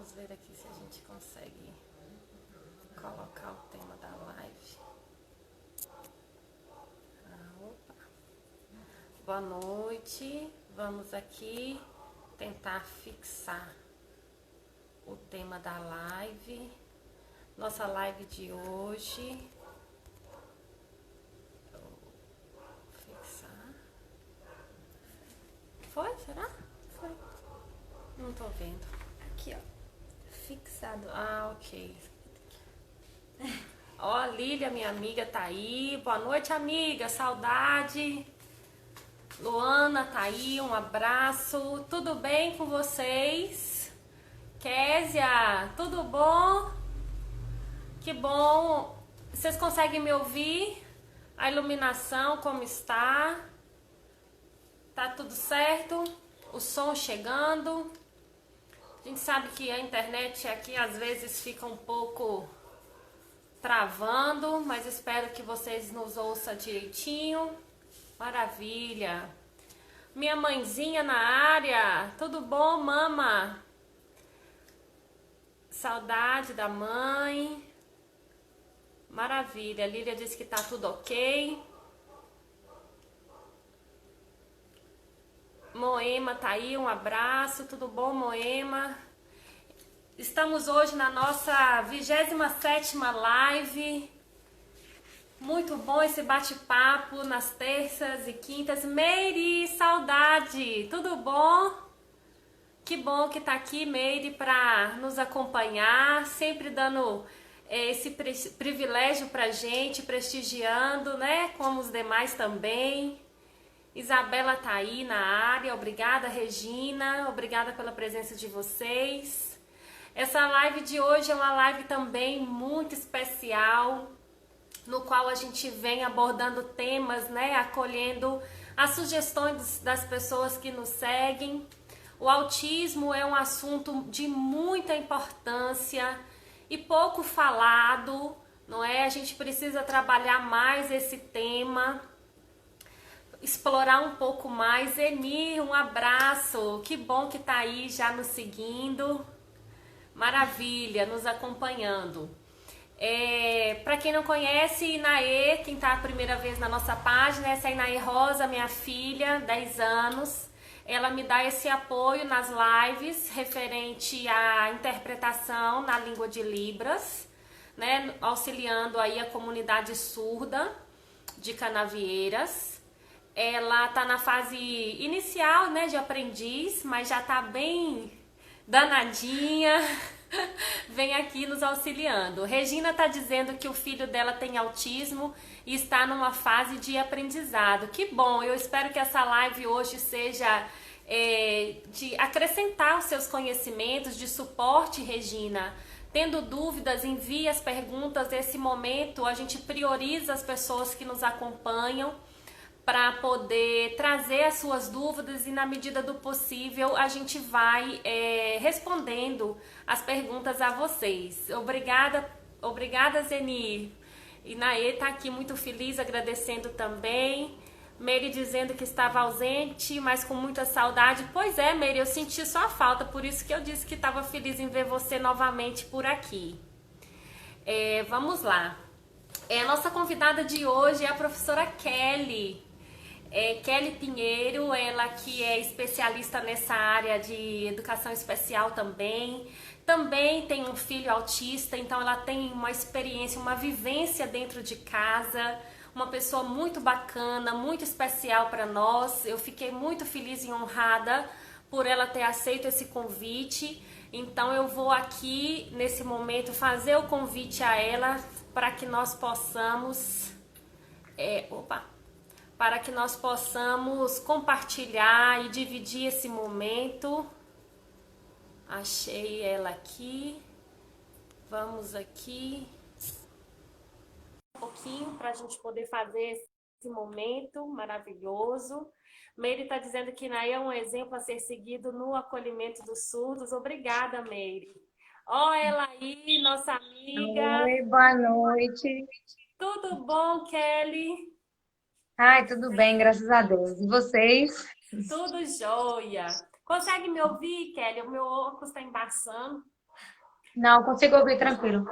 Vamos ver aqui se a gente consegue colocar o tema da live. Opa. Boa noite. Vamos aqui tentar fixar o tema da live. Nossa live de hoje. Fixar. Foi? Será? Foi. Não tô vendo. Aqui, ó. Fixado. Ah, ok. Ó, Lília, minha amiga, tá aí. Boa noite, amiga. Saudade. Luana tá aí. Um abraço. Tudo bem com vocês? Késia, tudo bom? Que bom. Vocês conseguem me ouvir? A iluminação, como está? Tá tudo certo? O som chegando? A gente sabe que a internet aqui às vezes fica um pouco travando, mas espero que vocês nos ouçam direitinho. Maravilha. Minha mãezinha na área. Tudo bom, mama? Saudade da mãe. Maravilha. A Lília disse que tá tudo ok. Moema tá aí, um abraço. Tudo bom, Moema? Estamos hoje na nossa 27ª live. Muito bom esse bate-papo nas terças e quintas. Meire, saudade! Tudo bom? Que bom que tá aqui, Meire, para nos acompanhar, sempre dando esse privilégio pra gente, prestigiando, né? Como os demais também. Isabela tá aí na área. Obrigada, Regina. Obrigada pela presença de vocês. Essa live de hoje é uma live também muito especial, no qual a gente vem abordando temas, né, acolhendo as sugestões das pessoas que nos seguem. O autismo é um assunto de muita importância e pouco falado, não é? A gente precisa trabalhar mais esse tema, explorar um pouco mais. Eni, um abraço, que bom que tá aí já nos seguindo. Maravilha, nos acompanhando. Para quem não conhece, Inaê, quem tá a primeira vez na nossa página, essa é a Inaê Rosa, minha filha, 10 anos. Ela me dá esse apoio nas lives referente à interpretação na língua de Libras, né, auxiliando aí a comunidade surda de Canavieiras. Ela tá na fase inicial, né, de aprendiz, mas já tá bem danadinha. Vem aqui nos auxiliando. Regina tá dizendo que o filho dela tem autismo e está numa fase de aprendizado. Que bom, eu espero que essa live hoje seja de acrescentar os seus conhecimentos, de suporte, Regina. Tendo dúvidas, envie as perguntas. Nesse momento a gente prioriza as pessoas que nos acompanham para poder trazer as suas dúvidas e, na medida do possível, a gente vai respondendo as perguntas a vocês. Obrigada, Zeni. E Naê tá aqui muito feliz, agradecendo também. Meire dizendo que estava ausente, mas com muita saudade. Pois é, Meire, eu senti sua falta, por isso que eu disse que estava feliz em ver você novamente por aqui. Vamos lá. A nossa convidada de hoje é a professora Kelly. Kelly Pinheiro, ela que é especialista nessa área de educação especial também tem um filho autista, então ela tem uma experiência, uma vivência dentro de casa, uma pessoa muito bacana, muito especial para nós. Eu fiquei muito feliz e honrada por ela ter aceito esse convite, então eu vou aqui nesse momento fazer o convite a ela para que nós possamos para que nós possamos compartilhar e dividir esse momento. Achei ela aqui. Vamos aqui um pouquinho para a gente poder fazer esse momento maravilhoso. Meire está dizendo que Naê é um exemplo a ser seguido no acolhimento dos surdos. Obrigada, Meire. Ó, ela aí, nossa amiga. Oi, boa noite. Tudo bom, Kelly? Ai, tudo bem, graças a Deus. E vocês? Tudo jóia. Consegue me ouvir, Kelly? O meu óculos está embaçando. Não, consigo ouvir tranquilo.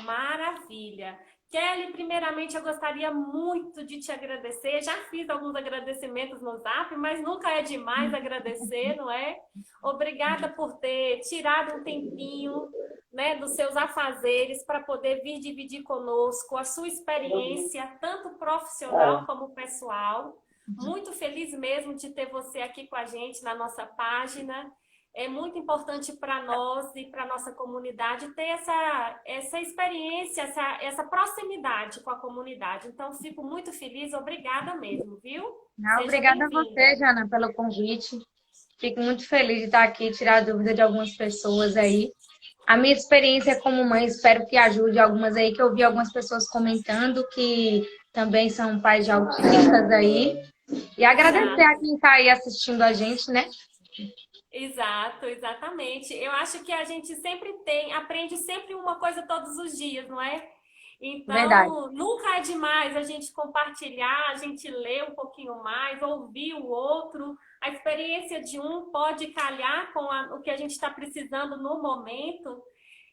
Maravilha. Kelly, primeiramente eu gostaria muito de te agradecer. Já fiz alguns agradecimentos no Zap, mas nunca é demais agradecer, não é? Obrigada por ter tirado um tempinho, né, dos seus afazeres para poder vir dividir conosco a sua experiência, tanto profissional como pessoal. Muito feliz mesmo de ter você aqui com a gente na nossa página. É muito importante para nós e para a nossa comunidade ter essa experiência, essa proximidade com a comunidade. Então, fico muito feliz, obrigada mesmo, viu? Não, Seja obrigada a você, bem-vinda. Jana, pelo convite. Fico muito feliz de estar aqui, tirar a dúvida de algumas pessoas aí. A minha experiência como mãe, espero que ajude algumas aí, que eu vi algumas pessoas comentando que também são pais de autistas aí. E agradecer a Exato. quem está aí assistindo a gente, né? Exato, exatamente. Eu acho que a gente sempre aprende sempre uma coisa todos os dias, não é? Verdade. Então, nunca é demais a gente compartilhar, a gente ler um pouquinho mais, ouvir o outro. A experiência de um pode calhar com o que a gente está precisando no momento.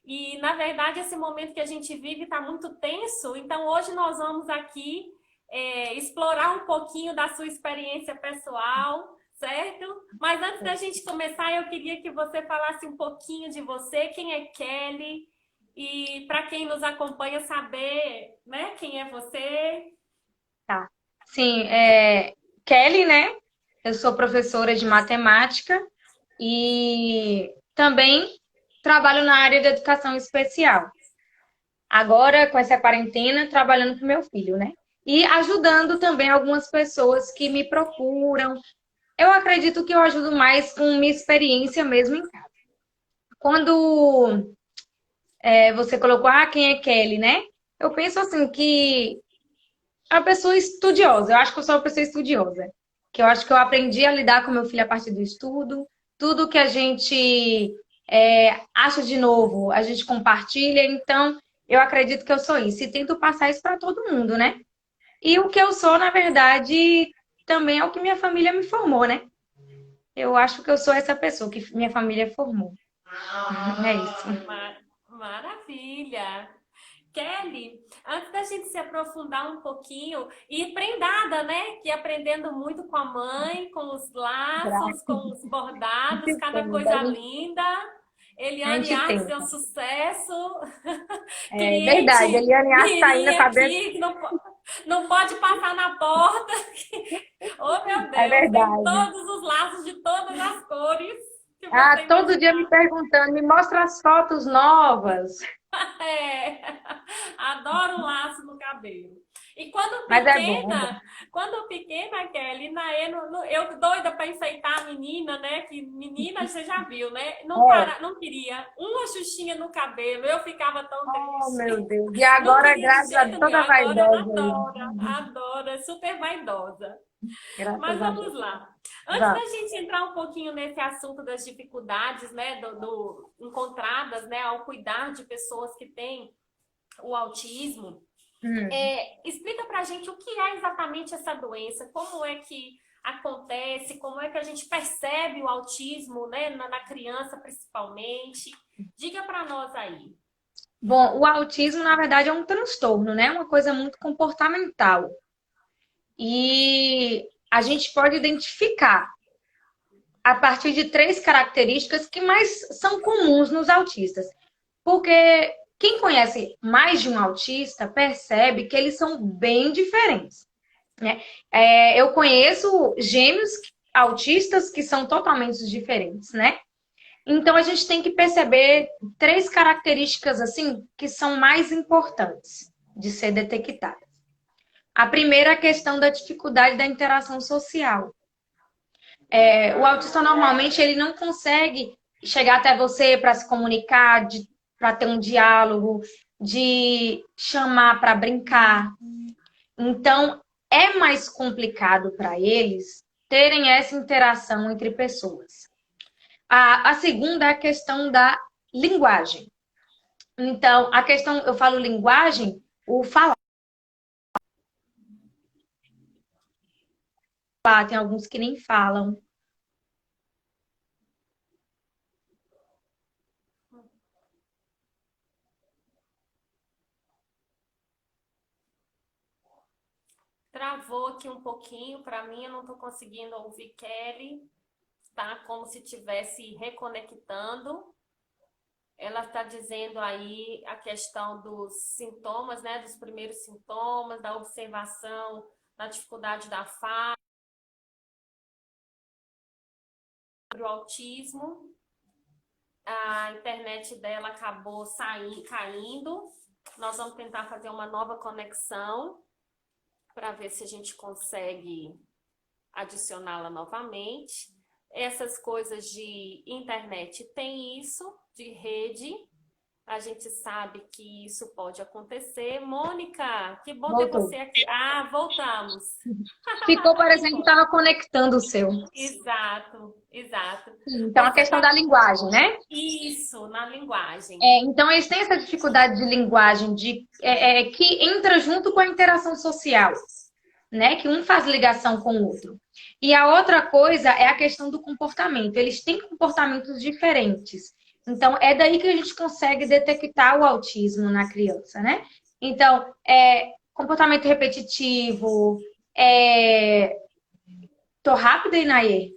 E, na verdade, esse momento que a gente vive está muito tenso. Então, hoje nós vamos aqui explorar um pouquinho da sua experiência pessoal, certo? Mas antes da gente começar, eu queria que você falasse um pouquinho de você, quem é Kelly, e para quem nos acompanha saber, né, quem é você. Tá. Sim, Kelly, né? Eu sou professora de matemática e também trabalho na área de educação especial. Agora, com essa quarentena, trabalhando com meu filho, né? E ajudando também algumas pessoas que me procuram. Eu acredito que eu ajudo mais com minha experiência mesmo em casa. Quando você colocou, quem é Kelly, né? Eu penso assim que é uma pessoa estudiosa. Eu acho que eu sou uma pessoa estudiosa. Que eu acho que eu aprendi a lidar com meu filho a partir do estudo. Tudo que a gente acha de novo, a gente compartilha. Então, eu acredito que eu sou isso. E tento passar isso para todo mundo, né? E o que eu sou, na verdade, também é o que minha família me formou, né? Eu acho que eu sou essa pessoa que minha família formou. É isso. Maravilha! Kelly, antes da gente se aprofundar um pouquinho, e prendada, né? Que aprendendo muito com a mãe, com os laços, com os bordados, cada coisa linda. A Eliane gente Artes é um tenta. sucesso. É verdade. Cliente Eliane Arce tá aí mirim na cabeça. aqui, que não pode passar na porta. Oh, meu É Deus, tem verdade. todos os laços de todas as cores que você Ah, todo dia me imaginar. perguntando, me mostra as fotos novas. É, adoro um laço no cabelo. E Mas é bom, é bom. quando pequena, Kelly, eu doida para enfeitar a menina, né? Que menina você já viu, né? É. Não queria uma xuxinha no cabelo, eu ficava tão Oh, meu triste. Deus. E Não agora, queria de graças a jeito Deus, nenhum. toda Agora ela vaidosa aí. adora, adora, é super vaidosa. Mas Graças a vamos Deus. lá. Antes Vamos. da gente entrar um pouquinho nesse assunto das dificuldades, né, encontradas, né, ao cuidar de pessoas que têm o autismo, Hum. explica pra gente o que é exatamente essa doença, como é que acontece, como é que a gente percebe o autismo, né, na criança principalmente. Diga para nós aí. Bom, o autismo, na verdade, é um transtorno, né? Uma coisa muito comportamental. E a gente pode identificar a partir de três características que mais são comuns nos autistas. Porque quem conhece mais de um autista percebe que eles são bem diferentes, né? Eu conheço gêmeos autistas que são totalmente diferentes, né? Então a gente tem que perceber três características assim que são mais importantes de ser detectadas. A primeira é a questão da dificuldade da interação social. O autista normalmente ele não consegue chegar até você para se comunicar, para ter um diálogo, de chamar para brincar. Então, é mais complicado para eles terem essa interação entre pessoas. A segunda é a questão da linguagem. Então, a questão, eu falo linguagem, o falar, tem alguns que nem falam. aqui um pouquinho. Para mim, eu não estou conseguindo ouvir Kelly. Tá como se estivesse reconectando. Ela está dizendo aí a questão dos sintomas, né? Dos primeiros sintomas, da observação, da dificuldade da fala, do autismo. A internet dela acabou caindo. Nós vamos tentar fazer uma nova conexão para ver se a gente consegue adicioná-la novamente. Essas coisas de internet tem isso, de rede. A gente sabe que isso pode acontecer. Mônica, que bom ter Voltou. você aqui. Ah, voltamos. Ficou Que parecendo que bom. estava conectando o seu. Exato, exato. Então, a Você questão tá da linguagem, né? isso na linguagem. Então, eles têm essa dificuldade de linguagem que entra junto com a interação social, né? Que um faz ligação com o outro. E a outra coisa é a questão do comportamento. Eles têm comportamentos diferentes. Então, é daí que a gente consegue detectar o autismo na criança, né? Então, comportamento repetitivo. Tô rápida, Inaê?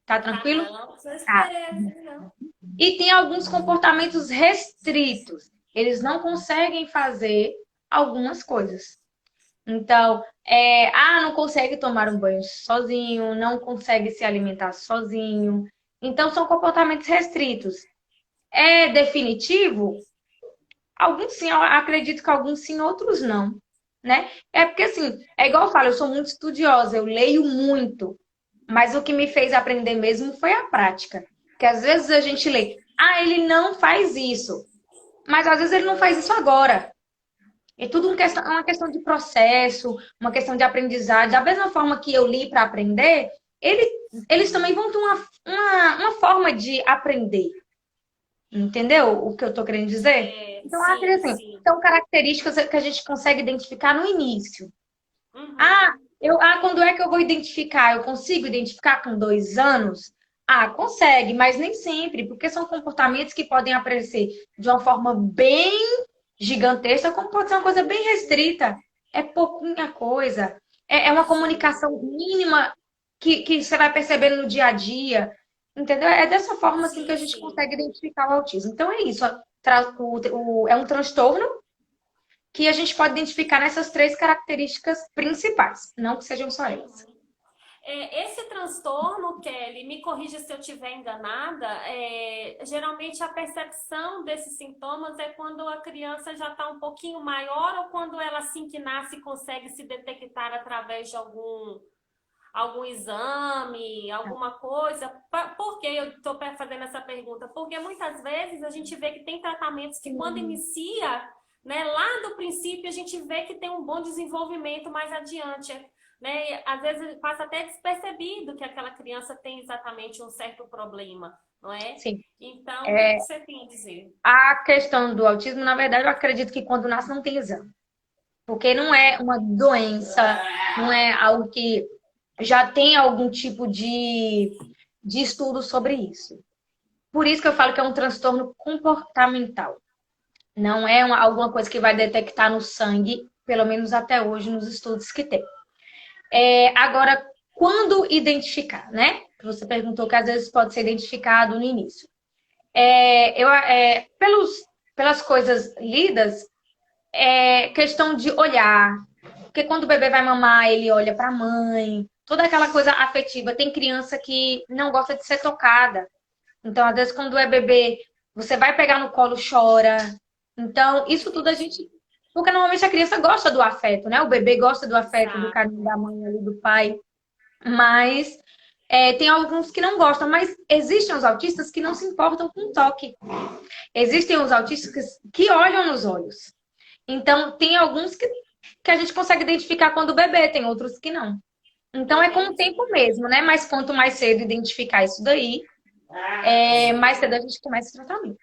Tá Tá tranquilo? não, não Tá. esperei assim, não. E tem alguns comportamentos restritos. Eles não conseguem fazer algumas coisas. Então, não consegue tomar um banho sozinho, não consegue se alimentar sozinho. Então, são comportamentos restritos. É definitivo? Alguns sim, eu acredito que alguns sim, outros não, né? É porque assim, é igual eu falo, eu sou muito estudiosa, eu leio muito, mas o que me fez aprender mesmo foi a prática. Porque às vezes a gente lê, ele não faz isso, mas às vezes ele não faz isso agora. É tudo uma questão de processo, uma questão de aprendizagem. Da mesma forma que eu li para aprender, eles também vão ter uma forma de aprender. Entendeu o que eu estou querendo dizer? Então, eu Sim, acredito assim, sim. são características que a gente consegue identificar no início. Uhum. Quando é que eu vou identificar? Eu consigo identificar com 2 anos? Consegue, mas nem sempre, porque são comportamentos que podem aparecer de uma forma bem gigantesca, como pode ser uma coisa bem restrita. É pouquinha coisa. É uma Sim, comunicação mínima que você vai percebendo no dia a dia. Entendeu? É dessa forma assim que a sim, gente sim. consegue identificar o autismo. Então é isso. É um transtorno que a gente pode identificar nessas 3 características principais, não que sejam só elas. Esse transtorno, Kelly, me corrija se eu estiver enganada, geralmente a percepção desses sintomas é quando a criança já está um pouquinho maior ou quando ela assim que nasce consegue se detectar através de algum exame, alguma coisa. Por que eu estou fazendo essa pergunta? Porque muitas vezes a gente vê que tem tratamentos que quando inicia, né, lá do princípio a gente vê que tem um bom desenvolvimento mais adiante. Né? E, às vezes passa até despercebido que aquela criança tem exatamente um certo problema, não é? Sim. Então, o que que você tem a dizer? A questão do autismo, na verdade, eu acredito que quando nasce não tem exame. Porque não é uma doença, não é algo que já tem algum tipo de estudo sobre isso. Por isso que eu falo que é um transtorno comportamental. Não é alguma coisa que vai detectar no sangue, pelo menos até hoje, nos estudos que tem. Agora, quando identificar, né? Você perguntou que às vezes pode ser identificado no início. Pelas coisas lidas, é questão de olhar. Porque quando o bebê vai mamar, ele olha para a mãe. Toda aquela coisa afetiva. Tem criança que não gosta de ser tocada. Então, às vezes, quando é bebê, você vai pegar no colo, chora. Então, isso tudo a gente. Porque normalmente a criança gosta do afeto, né? O bebê gosta do afeto, do Exato. carinho da mãe ali, do pai. Mas tem alguns que não gostam. Mas existem os autistas que não se importam com o toque. Existem os autistas que olham nos olhos. Então, tem alguns que a gente consegue identificar quando o bebê, tem outros que não. Então, é com o Entendi. tempo mesmo, né? Mas quanto mais cedo identificar isso daí, mais cedo a gente começa o tratamento.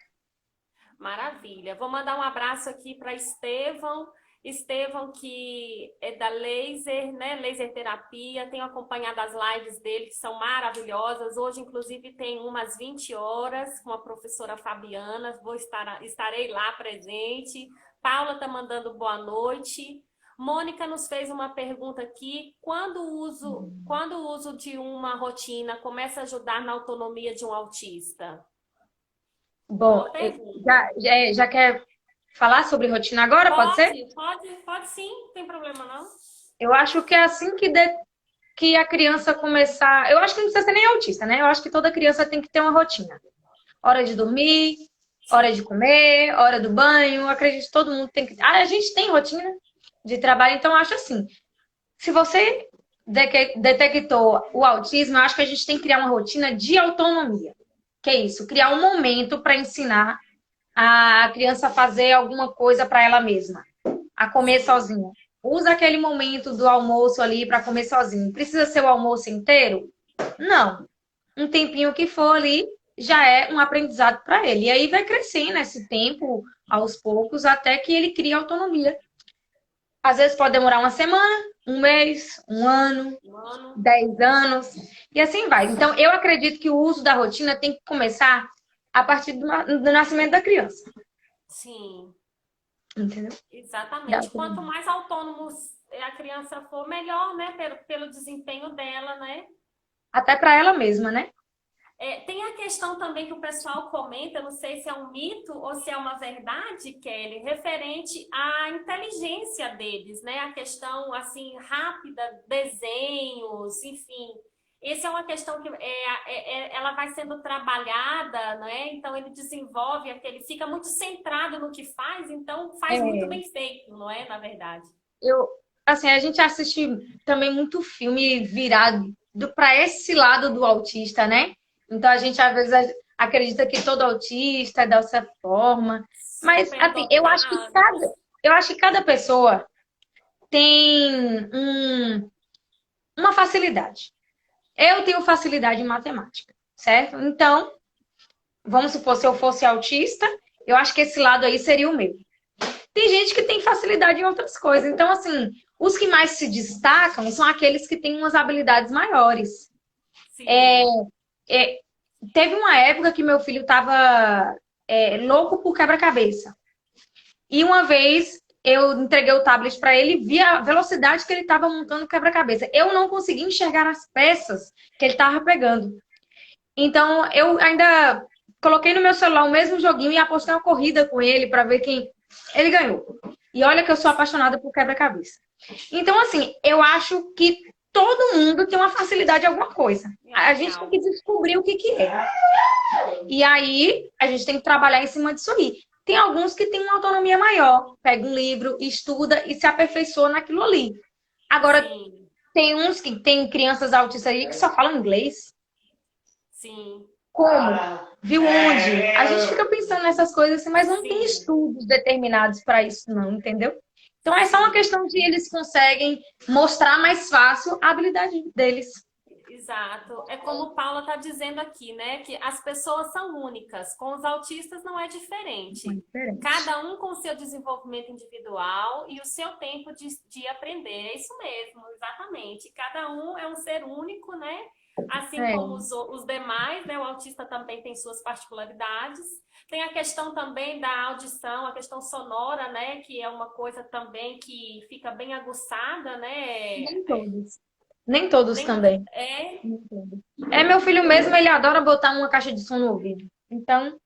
Maravilha. Vou mandar um abraço aqui para Estevão. Estevão, que é da Laser, né? Laser Terapia. Tenho acompanhado as lives dele, que são maravilhosas. Hoje, inclusive, tem umas 20 horas com a professora Fabiana. Estarei lá presente. Paula está mandando boa noite. Mônica nos fez uma pergunta aqui. Quando o uso de uma rotina começa a ajudar na autonomia de um autista? Bom, Boa pergunta. já quer falar sobre rotina agora, pode ser? Pode sim, não tem problema não. Eu acho que é assim que a criança começar. Eu acho que não precisa ser nem autista, né? Eu acho que toda criança tem que ter uma rotina. Hora de dormir, hora de comer, hora do banho. Eu acredito que todo mundo tem que. Ah, a gente tem rotina de trabalho, então eu acho assim. Se você detectou o autismo, eu acho que a gente tem que criar uma rotina de autonomia. Que é isso? Criar um momento para ensinar a criança a fazer alguma coisa para ela mesma, a comer sozinha. Usa aquele momento do almoço ali para comer sozinho. Precisa ser o almoço inteiro? Não. Um tempinho que for ali já é um aprendizado para ele. E aí vai crescendo esse tempo aos poucos até que ele crie autonomia. Às vezes pode demorar uma semana, um mês, um ano, 10 anos, e assim vai. Então, eu acredito que o uso da rotina tem que começar a partir do nascimento da criança. Sim, Entendeu? exatamente. Quanto mais autônomo a criança for, melhor, né? Pelo desempenho dela, né? Até para ela mesma, né? Tem a questão também que o pessoal comenta, não sei se é um mito ou se é uma verdade, Kelly, referente à inteligência deles, né? A questão, assim, rápida, desenhos, enfim. Essa é uma questão que ela vai sendo trabalhada, né? Então, ele desenvolve aquele... Fica muito centrado no que faz, então faz muito bem feito, não é? Na verdade. Eu, assim, a gente assiste também muito filme virado para esse lado do autista, né? Então a gente às vezes acredita que todo autista é dessa forma, mas assim, Superdotados. eu acho que cada pessoa tem uma facilidade. Eu tenho facilidade em matemática, certo? Então, vamos supor, se eu fosse autista, eu acho que esse lado aí seria o meu. Tem gente que tem facilidade em outras coisas. Então, assim, os que mais se destacam são aqueles que têm umas habilidades maiores. Sim. Teve uma época que meu filho estava louco por quebra-cabeça. E uma vez eu entreguei o tablet para ele e vi a velocidade que ele estava montando o quebra-cabeça. Eu não consegui enxergar as peças que ele estava pegando. Então, eu ainda coloquei no meu celular o mesmo joguinho e apostei uma corrida com ele para ver quem. Ele ganhou. E olha que eu sou apaixonada por quebra-cabeça. Então, assim, eu acho que todo mundo tem uma facilidade em alguma coisa. A gente tem que descobrir o que que é. E aí, a gente tem que trabalhar em cima disso aí. Tem alguns que têm uma autonomia maior. Pega um livro, estuda e se aperfeiçoa naquilo ali. Agora, Sim. tem uns que tem crianças autistas aí que só falam inglês. Sim. Como? Viu onde? A gente fica pensando nessas coisas assim, mas não tem Sim. estudos determinados para isso, não, entendeu? Então é só uma questão de eles conseguem mostrar mais fácil a habilidade deles. Exato. É como Paula está dizendo aqui, né? Que as pessoas são únicas. Com os autistas não é diferente. Cada um com o seu desenvolvimento individual e o seu tempo de aprender. É isso mesmo, exatamente. Cada um é um ser único, né? Assim como os demais, né? O autista também tem suas particularidades. Tem a questão também da audição, a questão sonora, né? Que é uma coisa também que fica bem aguçada, né? Nem todos. Nem todos Nem, também. Meu filho mesmo, ele adora botar uma caixa de som no ouvido. Então,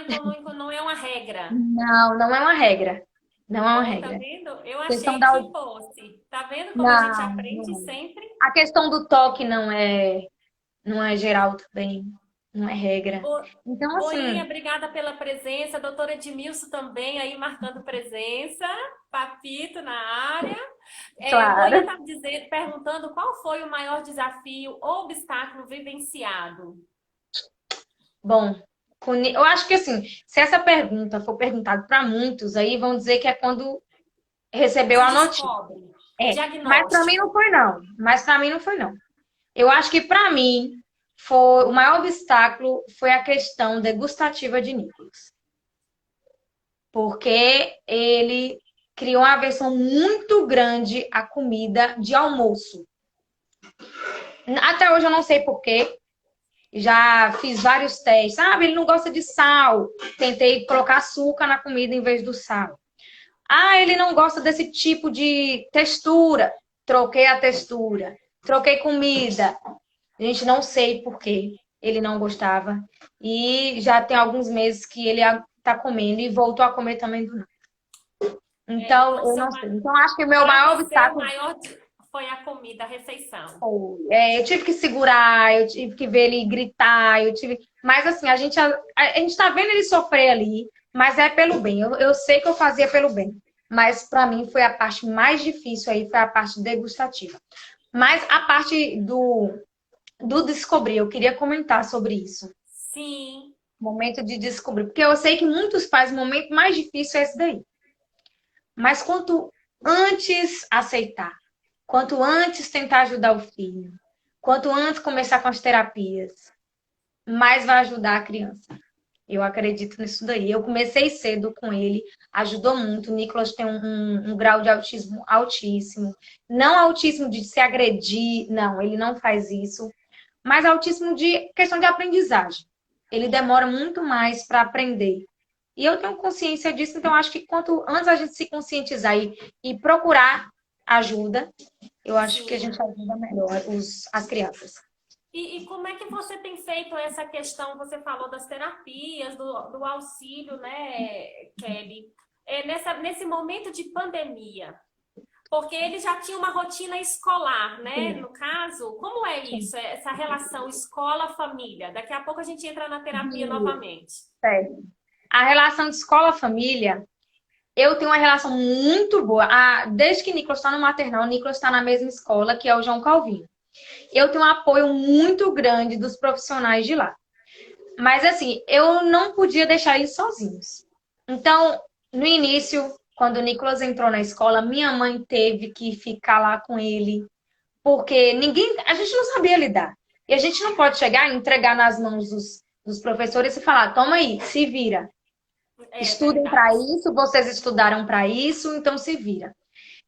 então não é uma regra. não é uma regra. Não é uma Tá regra. vendo? Eu A questão achei da... que fosse. Tá vendo como a gente aprende Não. sempre? A questão do toque não é geral também. Não é regra. Então, Boinha, assim, obrigada pela presença. Doutora Edmilson também aí marcando presença. Papito na área. Boinha claro. está perguntando qual foi o maior desafio ou obstáculo vivenciado. Bom, eu acho que assim, se essa pergunta for perguntada para muitos, aí vão dizer que é quando recebeu Se a notícia. descobre o Mas para mim diagnóstico. não foi não. Mas para mim não foi não. Eu acho que para mim foi o maior obstáculo foi a questão degustativa de Nicolas. Porque ele criou uma aversão muito grande à comida de almoço. Até hoje eu não sei por quê. Já fiz vários testes. Ele não gosta de sal. Tentei colocar açúcar na comida em vez do sal. Ah, ele não gosta desse tipo de textura. Troquei a textura. Troquei comida. Gente, não sei por que ele não gostava. E já tem alguns meses que ele tá comendo e voltou a comer também do nada. Então, Então, eu não sei. Então, acho que o meu para maior você, o obstáculo maior foi a comida, a refeição. foi. Eu tive que segurar, eu tive que ver ele gritar, eu tive. Mas assim, a gente tá vendo ele sofrer ali, mas é pelo bem. Eu sei que eu fazia pelo bem. Mas para mim foi a parte mais difícil aí, foi a parte degustativa. Mas a parte do descobrir, eu queria comentar sobre isso. Sim, Momento de descobrir. Porque eu sei que muitos pais, o momento mais difícil é esse daí. Mas quanto antes aceitar, quanto antes tentar ajudar o filho, quanto antes começar com as terapias, mais vai ajudar a criança. Eu acredito nisso daí. Eu comecei cedo com ele, ajudou muito. O Nicolas tem um grau de autismo altíssimo. Não autismo de se agredir, não, ele não faz isso. Mas autismo de questão de aprendizagem. Ele demora muito mais para aprender. E eu tenho consciência disso, então acho que quanto antes a gente se conscientizar e procurar ajuda, eu acho que a sim. gente ajuda melhor as crianças. E como é que você tem feito essa questão? Você falou das terapias, do auxílio, né, Kelly? Nesse momento de pandemia, porque ele já tinha uma rotina escolar, né? Sim, No caso, como é sim. isso? Essa relação escola-família? Daqui a pouco a gente entra na terapia novamente. Certo. A relação de escola-família, eu tenho uma relação muito boa. Desde que Nicolas está no maternal, o Nicolas está na mesma escola, que é o João Calvino. Eu tenho um apoio muito grande dos profissionais de lá. Mas assim, eu não podia deixar eles sozinhos. Então, no início, quando o Nicolas entrou na escola, minha mãe teve que ficar lá com ele, porque a gente não sabia lidar. E a gente não pode chegar e entregar nas mãos dos professores e falar: toma aí, se vira. É Estudem para verdade. isso, vocês estudaram para isso, então se vira.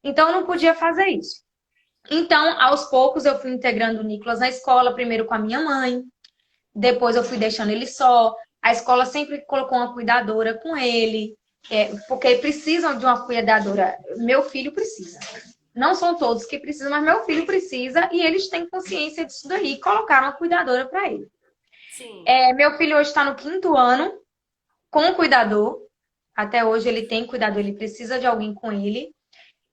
Então, eu não podia fazer isso. Então, aos poucos, eu fui integrando o Nicolas na escola, primeiro com a minha mãe, depois eu fui deixando ele só. A escola sempre colocou uma cuidadora com ele, porque precisam de uma cuidadora. Meu filho precisa. Não são todos que precisam, mas meu filho precisa e eles têm consciência disso daí. Colocaram uma cuidadora para ele. Sim, Meu filho hoje está no 5º ano com cuidador. Até hoje ele tem cuidador, ele precisa de alguém com ele.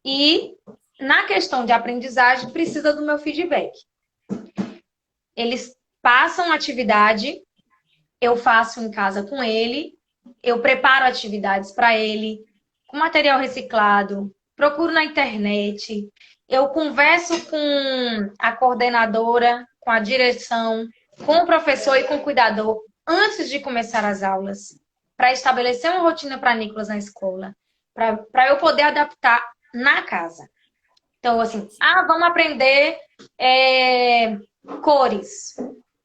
E na questão de aprendizagem, precisa do meu feedback. Eles passam atividade, eu faço em casa com ele, eu preparo atividades para ele, com material reciclado, procuro na internet, eu converso com a coordenadora, com a direção, com o professor e com o cuidador antes de começar as aulas, para estabelecer uma rotina para Nicolas na escola, para eu poder adaptar na casa. Então, assim, entendi. vamos aprender cores.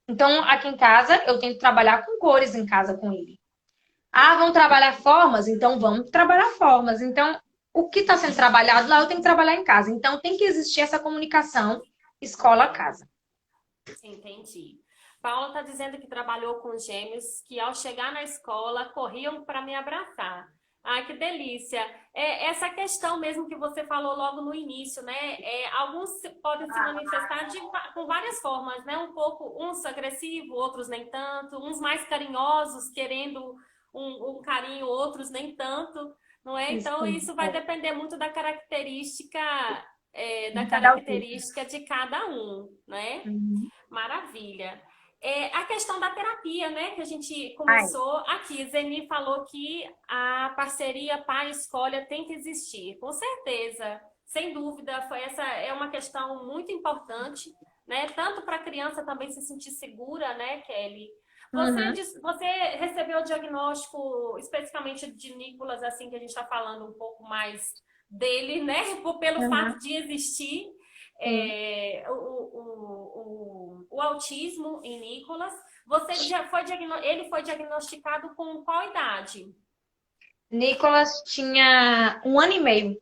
Então, aqui em casa, eu tenho que trabalhar com cores em casa com ele. Vamos trabalhar formas? Então, vamos trabalhar formas. Então, o que está sendo trabalhado lá, eu tenho que trabalhar em casa. Então, tem que existir essa comunicação escola-casa. Entendi. Paula está dizendo que trabalhou com gêmeos que ao chegar na escola corriam para me abraçar. Ai, que delícia. Essa questão mesmo que você falou logo no início, né? Alguns podem se manifestar com várias formas, né? Um pouco, uns agressivos, outros nem tanto, uns mais carinhosos, querendo um carinho, outros nem tanto, não é? Isso, Então, isso vai é. depender muito da De cada autista. característica de cada um, né? Uhum. Maravilha. A questão da terapia, né? Que a gente Ai, começou aqui. Zeni falou que a parceria pai-escolha tem que existir. Com certeza, sem dúvida, essa é uma questão muito importante, né? Tanto para a criança também se sentir segura, né, Kelly? uhum, Você recebeu o diagnóstico especificamente de Nicolas, assim, que a gente está falando um pouco mais dele, né? Pelo uhum, fato de existir sim. o autismo em Nicolas. Ele foi diagnosticado com qual idade? Nicolas tinha 1 ano e meio.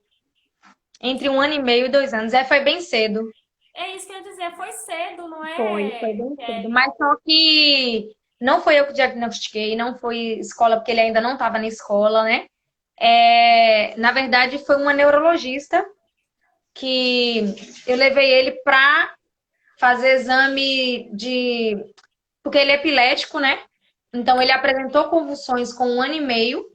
Entre 1 ano e meio e 2 anos. Foi bem cedo. É isso que eu ia dizer, foi cedo, não Foi é, bem cedo. Kelly? Mas só que não foi eu que diagnostiquei, não foi escola, porque ele ainda não estava na escola, né? Na verdade, foi uma neurologista que eu levei ele para fazer exame de... Porque ele é epilético, né? Então, ele apresentou convulsões com 1 ano e meio.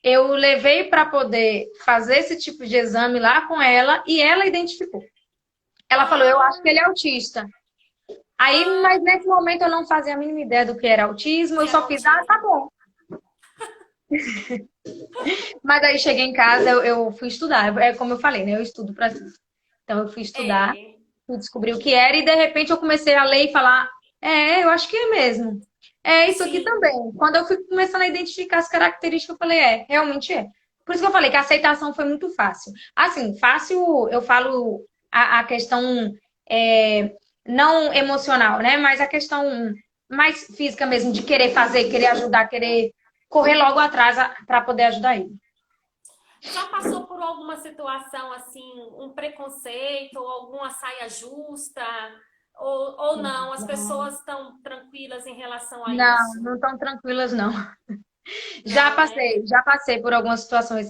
Eu levei para poder fazer esse tipo de exame lá com ela e ela identificou. Ela falou, eu acho que ele é autista. Aí, mas nesse momento eu não fazia a mínima ideia do que era autismo, eu só fiz, tá bom. Mas aí cheguei em casa, eu fui estudar. É como eu falei, né? Eu estudo pra tudo. Então eu fui estudar, É, fui descobrir o que era e de repente eu comecei a ler e falar, eu acho que é mesmo. É isso aqui sim. também. Quando eu fui começando a identificar as características, eu falei, realmente é. Por isso que eu falei que a aceitação foi muito fácil. Assim, fácil, eu falo a questão é, não emocional, né? Mas a questão mais física mesmo, de querer fazer, querer ajudar, querer correr logo atrás para poder ajudar ele. Já passou por alguma situação assim, um preconceito ou alguma saia justa? Ou não? As pessoas estão tranquilas em relação a Não, isso? não tão tranquilas, não. Não, né? Já passei por algumas situações.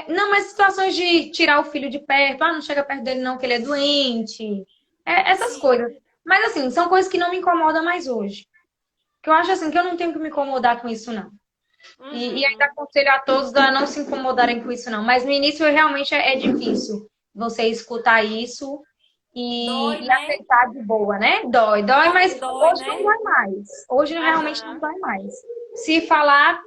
Não, mas situações de tirar o filho de perto, não chega perto dele não, que ele é doente. Essas Sim. coisas. Mas assim, são coisas que não me incomodam mais hoje. Que eu acho assim que eu não tenho que me incomodar com isso, não. E ainda Uhum. aconselho a todos a não se incomodarem com isso, não. Mas no início realmente é difícil você escutar isso Dói, e né? aceitar de boa, né? Dói, dói, mas Dói, hoje não né? dói mais. Hoje realmente não Aham. dói mais. Se falar,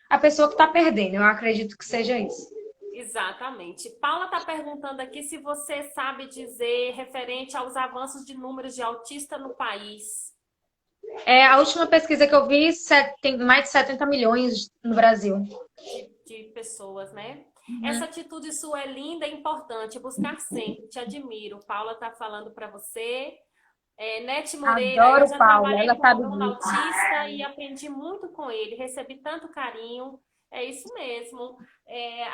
a pessoa que está perdendo, eu acredito que seja isso. Exatamente. Paula está perguntando aqui se você sabe dizer referente aos avanços de números de autista no país. A última pesquisa que eu vi, tem mais de 70 milhões no Brasil. De pessoas, né? Essa atitude sua é linda e importante. Buscar sempre. Te admiro. Paula está falando para você. Nete Moreira, eu Adoro já Paula, trabalhei ela com sabe aluno disso. autista e aprendi muito com ele. Recebi tanto carinho. É isso mesmo.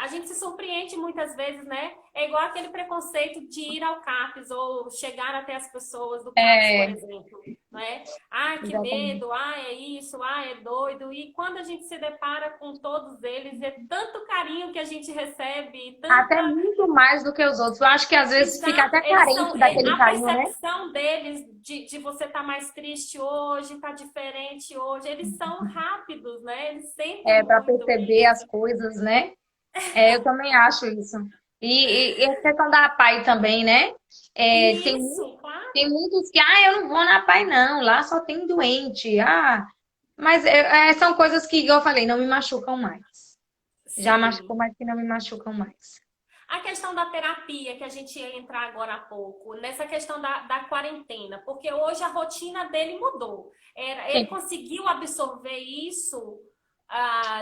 A gente se surpreende muitas vezes, né? É igual aquele preconceito de ir ao CAPS ou chegar até as pessoas do CAPS, por É, exemplo, não é? Ah, que exatamente. medo, é isso, é doido. E quando a gente se depara com todos eles, é tanto carinho que a gente recebe, Até tanta. muito mais do que os outros. Eu acho que às vezes fica Exato, até eles são. carente daquele A carinho, né? percepção deles de você estar mais triste hoje, estar diferente hoje, eles são rápidos, né? Eles sentem Para muito perceber isso. as coisas, né? Eu também acho isso. E a questão da PAI também, né? Tem, Isso, tem claro. muitos que, eu não vou na PAI, não, lá só tem doente. Mas são coisas que, igual eu falei, não me machucam mais. Já machucou, Sim. mas que não me machucam mais. A questão da terapia, que a gente ia entrar agora há pouco, nessa questão da quarentena, porque hoje a rotina dele mudou. Ele Sim. conseguiu absorver isso,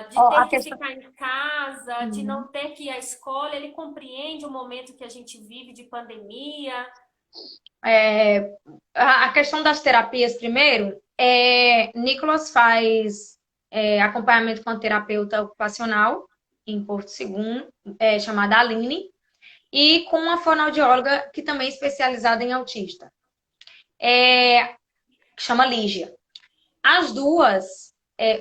de Ó, a ter que questão. ficar em casa, de não ter que ir à escola. Ele compreende o momento que a gente vive de pandemia. É, a questão das terapias, primeiro, Nicolas faz acompanhamento com a terapeuta ocupacional em Porto Seguro, chamada Aline, e com uma fonoaudióloga que também é especializada em autista, que chama Lígia. As duas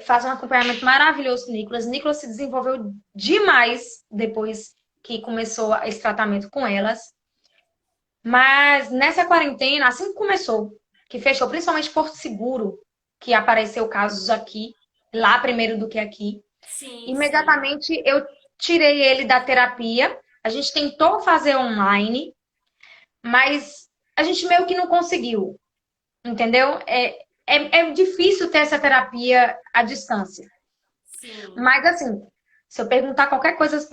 fazem um acompanhamento maravilhoso com o Nicolas. Nicolas se desenvolveu demais depois que começou esse tratamento com elas. Mas nessa quarentena, assim que começou, que fechou, principalmente Porto Seguro, que apareceu casos aqui, lá primeiro do que aqui, Sim, sim. imediatamente eu tirei ele da terapia. A gente tentou fazer online, mas a gente meio que não conseguiu, entendeu? É difícil ter essa terapia à distância. Sim. Mas assim, se eu perguntar qualquer coisa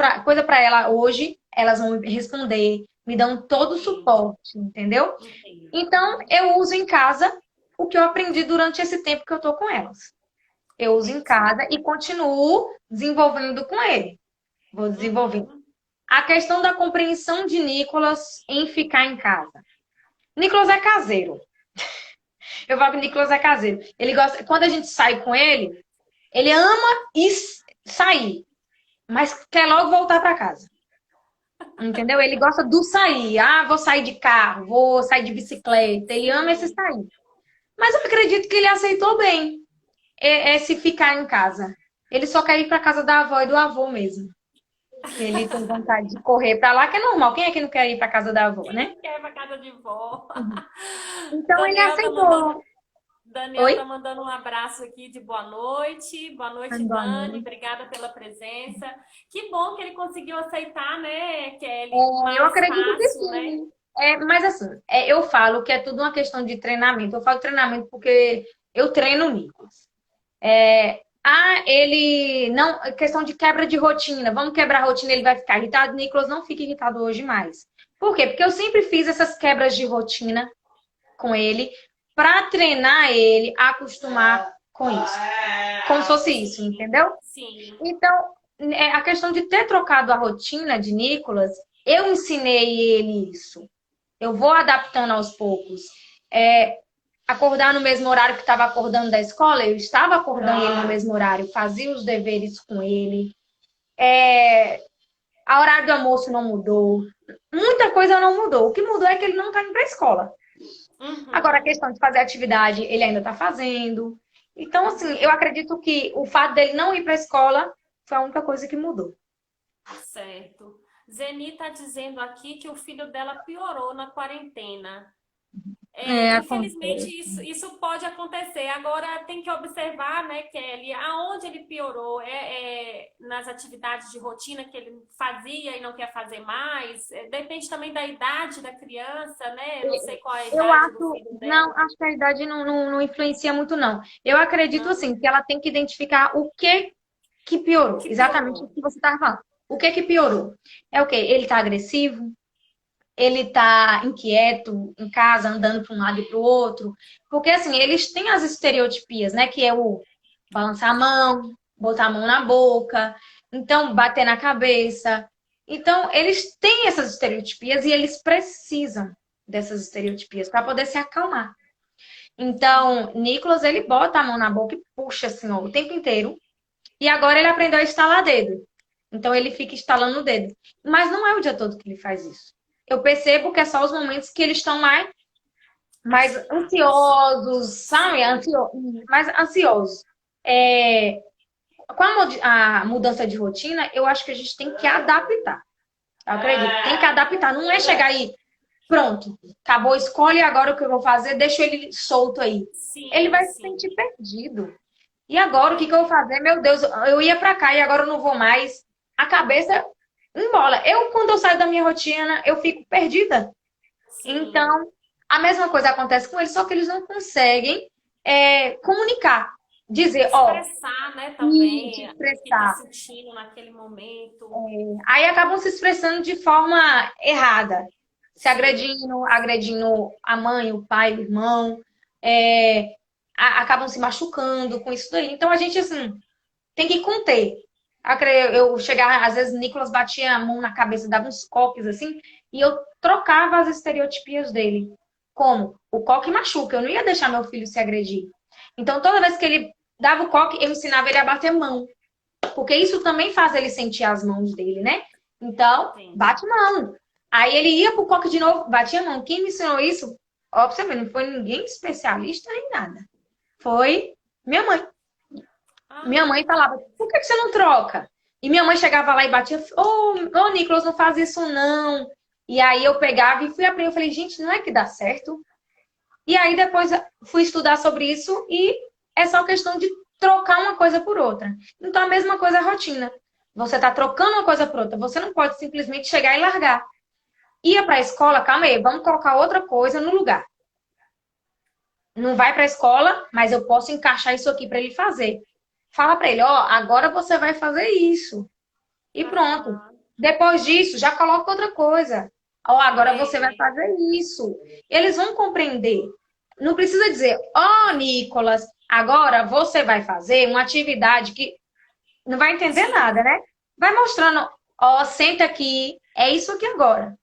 para ela hoje, elas vão me responder, me dão todo o Entendo. suporte, entendeu? Entendo. Então, eu uso em casa o que eu aprendi durante esse tempo que eu tô com elas. Eu uso em Entendi. casa e continuo desenvolvendo com ele. Vou desenvolvendo. Uhum. A questão da compreensão de Nicolas em ficar em casa. Nicolas é caseiro. Eu falo que Nicolas é caseiro. Ele gosta, quando a gente sai com ele ama sair, mas quer logo voltar para casa. Entendeu? Ele gosta do sair. Vou sair de carro, vou sair de bicicleta. Ele ama esse Sim. sair. Mas eu acredito que ele aceitou bem esse ficar em casa. Ele só quer ir para casa da avó e do avô mesmo. Ele tem vontade de correr pra lá, que é normal. Quem é que não quer ir pra casa da avó, Quem né? não quer ir pra casa de vó? Então ele Daniel tá mandando, aceitou. Daniel Oi? tá mandando um abraço aqui de boa noite. Boa noite, Boa Dani. noite. Obrigada pela presença. Que bom que ele conseguiu aceitar, né, Kelly? Eu Mais acredito que fácil, né? sim. Mas assim, eu falo que é tudo uma questão de treinamento. Eu falo treinamento porque eu treino o Nicolas. Ele não, questão de quebra de rotina. Vamos quebrar a rotina, ele vai ficar irritado. Nicolas não fica irritado hoje mais. Por quê? Porque eu sempre fiz essas quebras de rotina com ele para treinar ele a acostumar com isso. Como se fosse isso, Sim, entendeu? sim. Então, a questão de ter trocado a rotina de Nicolas, eu ensinei ele isso. Eu vou adaptando aos poucos. Acordar no mesmo horário que estava acordando da escola, eu estava acordando ele no mesmo horário, fazia os deveres com ele. A horário do almoço não mudou. Muita coisa não mudou. O que mudou é que ele não está indo para a escola. Agora, a Uhum. questão de fazer atividade, ele ainda está fazendo. Então, assim, eu acredito que o fato dele não ir para a escola foi a única coisa que mudou. Certo. Zeni está dizendo aqui que o filho dela piorou na quarentena. Infelizmente, Acontece. isso pode acontecer. Agora, tem que observar, né, Kelly, aonde ele piorou. Nas atividades de rotina que ele fazia e não quer fazer mais. Depende também da idade da criança, né? Não sei qual é a Eu idade do acho, filho não, dela. acho que a idade não influencia muito, não. Eu acredito, Não, assim, que ela tem que identificar o que piorou. que Exatamente o piorou. que você estava falando. O que piorou? É o quê? Ele tá agressivo? Ele tá inquieto em casa, andando para um lado e para o outro? Porque, assim, eles têm as estereotipias, né? Que é o balançar a mão, botar a mão na boca, então bater na cabeça. Então, eles têm essas estereotipias e eles precisam dessas estereotipias para poder se acalmar. Então, Nicolas, ele bota a mão na boca e puxa assim, ó, o tempo inteiro. E agora ele aprendeu a estalar dedo. Então, ele fica estalando o dedo. Mas não é o dia todo que ele faz isso. Eu percebo que é só os momentos que eles estão mais Agitados. ansiosos, sabe? Sim, Mais ansiosos. É, com a mudança de rotina, eu acho que a gente tem que adaptar. Eu acredito, tem que adaptar. Não é chegar aí, pronto, acabou, escolhe agora o que eu vou fazer, deixa ele solto aí. Ele sim, vai se sim. sentir perdido. E agora, o que que eu vou É, fazer? Meu Deus, eu ia pra cá e agora eu não vou mais. A cabeça embola. Quando eu saio da minha rotina, eu fico perdida. sim. Então, a mesma coisa acontece com eles, só que eles não conseguem comunicar. Dizer, ó, Expressar, né, e te também o que está expressar. sentindo naquele momento. Aí acabam se expressando de forma errada, se Sim, agredindo a mãe, o pai, o irmão, é, acabam se machucando com isso daí. Então a gente, assim, tem que conter. Eu chegava, às vezes, o Nicolas batia a mão na cabeça, dava uns coques assim, e eu trocava as estereotipias dele. Como? O coque machuca, eu não ia deixar meu filho se agredir. Então, toda vez que ele dava o coque, eu ensinava ele a bater mão. Porque isso também faz ele sentir as mãos dele, né? Então, entendi. bate mão. Aí ele ia pro coque de novo, batia a mão. Quem me ensinou isso? Ó, pra você ver, não foi ninguém especialista nem nada. Foi minha mãe. Minha Ah, mãe falava, por que você não troca? E minha mãe chegava lá e batia, ô, Nicolas, não faz isso não. E aí eu pegava e fui aprender. Eu falei, gente, não é que dá certo? E aí depois fui estudar sobre isso e é só questão de trocar uma coisa por outra. Então a mesma coisa é a rotina. Você está trocando uma coisa por outra. Você não pode simplesmente chegar e largar. Ia para a escola, calma aí, vamos colocar outra coisa no lugar. Não vai para a escola, mas eu posso encaixar isso aqui para ele fazer. Fala para ele, ó, agora você vai fazer isso. E pronto. aham. Depois disso, já coloca outra coisa. Ó, agora você vai É, fazer isso. Eles vão compreender. Não precisa dizer, ó, Nicolas, agora você vai fazer uma atividade que não vai entender sim, nada, né? Vai mostrando, ó, senta aqui, é isso aqui agora.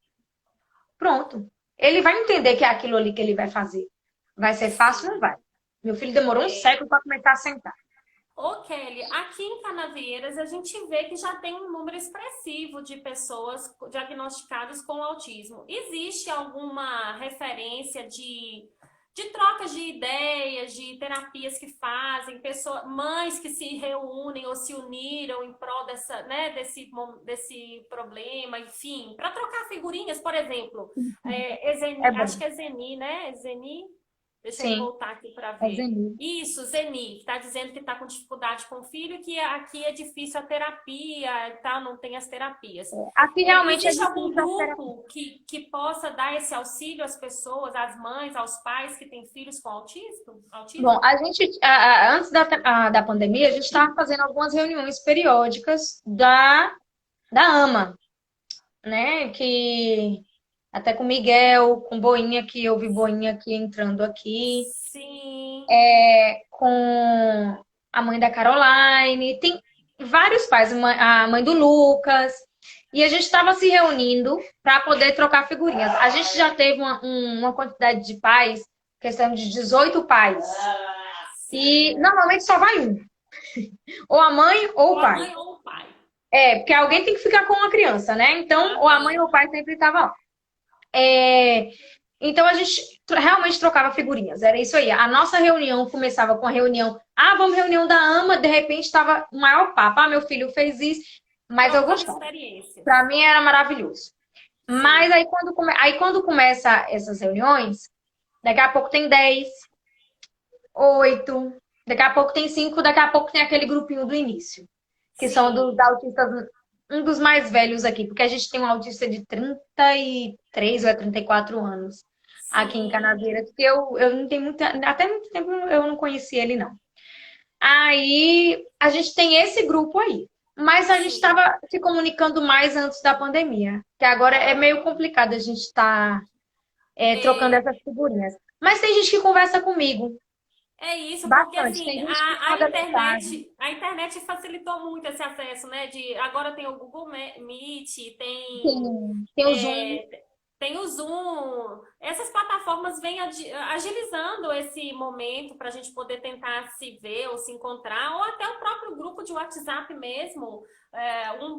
Pronto. Ele vai entender que é aquilo ali que ele vai fazer. Vai ser fácil? Não sim. vai. Meu filho demorou um É. século para começar a sentar. Ô, Kelly, aqui em Canavieiras a gente vê que já tem um número expressivo de pessoas diagnosticadas com autismo. Existe alguma referência de trocas de ideias, de terapias que fazem, pessoas, mães que se reúnem ou se uniram em prol dessa, né, desse problema, enfim, para trocar figurinhas, por exemplo, É acho bom. que é Zeni, né? Zeni, deixa eu Sim, voltar aqui para é ver. Zenir. Isso, Zeni, que está dizendo que está com dificuldade com o filho, que aqui é difícil a terapia e tal, não tem as terapias. Aqui realmente é Existe algum difícil a terapia. grupo que possa dar esse auxílio às pessoas, às mães, aos pais que têm filhos com autismo? Bom, Autismo? a gente, antes da pandemia, a gente estava fazendo algumas reuniões periódicas da AMA, né? Que até com o Miguel, com Boinha, que eu vi Boinha aqui entrando aqui, Sim, com a mãe da Caroline, tem vários pais, a mãe do Lucas, e a gente estava se reunindo para poder trocar figurinhas. A gente já teve uma quantidade de pais, questão de 18 pais, e sim. normalmente só vai um, ou a mãe ou Ou o a pai. mãe ou o pai. Porque alguém tem que ficar com a criança, né? Então, ou a mãe Aham. ou o pai sempre estava lá. É, Então a gente realmente trocava figurinhas, era isso aí. A nossa reunião começava com a reunião, vamos reunião da AMA, de repente estava o maior papo, meu filho fez isso, mas eu Trocando gostava. experiências. Para mim era maravilhoso. Mas Sim, aí quando começa essas reuniões, daqui a pouco tem 10, 8, daqui a pouco tem 5, daqui a pouco tem aquele grupinho do início, que são dos sim, autistas, um dos mais velhos aqui, porque a gente tem um autista de 33 ou 34 anos aqui em sim. Canaveiras, que eu não tenho muita, até muito tempo eu não conheci ele, não. Aí a gente tem esse grupo aí. Mas a gente Sim. estava se comunicando mais antes da pandemia, que agora é meio complicado a gente estar trocando É, essas figurinhas. Mas tem gente que conversa comigo é isso, porque bastante. Tem assim, gente que a manda mensagem. internet, a internet facilitou muito esse acesso, né? Agora tem o Google Meet, Tem o Zoom. é, tem o Zoom. Essas plataformas vêm agilizando esse momento para a gente poder tentar se ver ou se encontrar, ou até o próprio grupo de WhatsApp mesmo.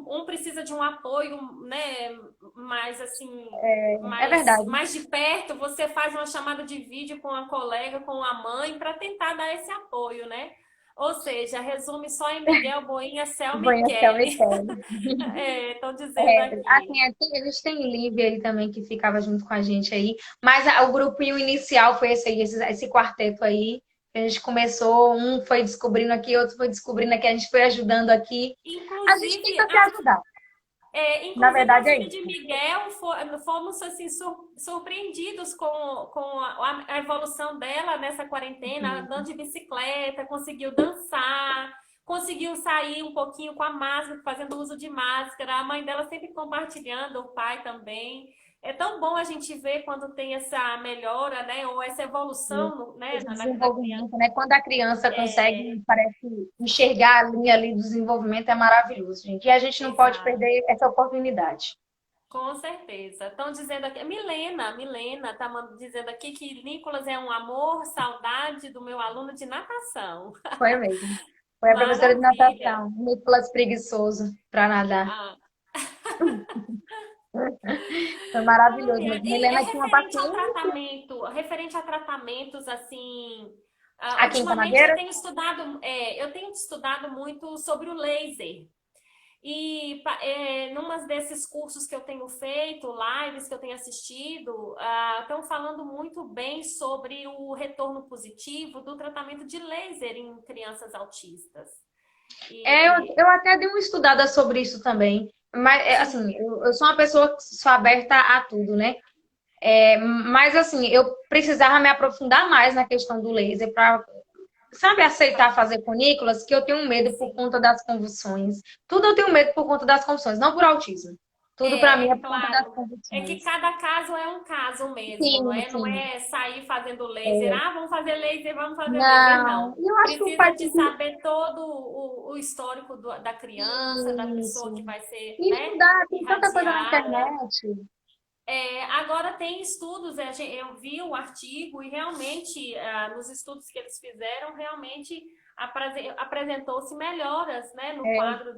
Um precisa de um apoio, né? Mais assim, É verdade. mais de perto, você faz uma chamada de vídeo com a colega, com a mãe, para tentar dar esse apoio, né? Ou seja, resume só em Miguel Boinha, Selma e Banho Céu e Kelly. Kelly. Estão dizendo aqui. Assim, a gente tem Lívia aí também que ficava junto com a gente aí. Mas o grupinho inicial foi esse aí, esse quarteto aí. A gente começou, um foi descobrindo aqui, outro foi descobrindo aqui, a gente foi ajudando aqui. A gente Inclusive, tenta se ajudar. Na inclusive a verdade é filha isso. de Miguel, fomos assim, surpreendidos com a evolução dela nessa quarentena, andando de bicicleta, conseguiu dançar, conseguiu sair um pouquinho com a máscara, fazendo uso de máscara, a mãe dela sempre compartilhando, o pai também. É tão bom a gente ver quando tem essa melhora, né, ou essa evolução, né, Esse na criança. desenvolvimento, né? Quando a criança consegue, parece, enxergar a linha ali do desenvolvimento, é maravilhoso, gente. E a gente não pode Exato. perder essa oportunidade. Com certeza. Estão dizendo aqui, Milena está dizendo aqui que Nicolas é um amor, saudade do meu aluno de natação. Foi mesmo. Foi a professora de Maravilha. natação, Nicolas preguiçoso, para nadar. Ah, Foi maravilhoso ai, ai. mesmo. E é Helena tinha uma paciência referente a tratamentos assim. aqui em Ultimamente Canaveiras. eu tenho estudado muito sobre o laser. E numa desses cursos que eu tenho feito, lives que eu tenho assistido, estão falando muito bem sobre o retorno positivo do tratamento de laser em crianças autistas. Eu E até dei uma estudada sobre isso também. Mas, assim, sim, eu sou uma pessoa que sou aberta a tudo, né? Mas, assim, eu precisava me aprofundar mais na questão do laser para, sabe, aceitar fazer com Nicolas, que eu tenho medo por sim. conta das convulsões. Tudo eu tenho medo por conta das convulsões, não por autismo. Tudo para mim é por conta das Claro. É que convulsões. cada caso é um caso mesmo, não Sim, é? Não sim. é sair fazendo laser. Vamos fazer laser, vamos fazer laser, Não, não. eu acho que o Precisa pai de tem que saber todo o histórico da criança, da pessoa que isso. vai ser, E né, estudar, tem tanta coisa na irradiada. internet. Agora tem estudos, eu vi o artigo e realmente, nos estudos que eles fizeram, realmente apresentou-se melhoras, né, no quadro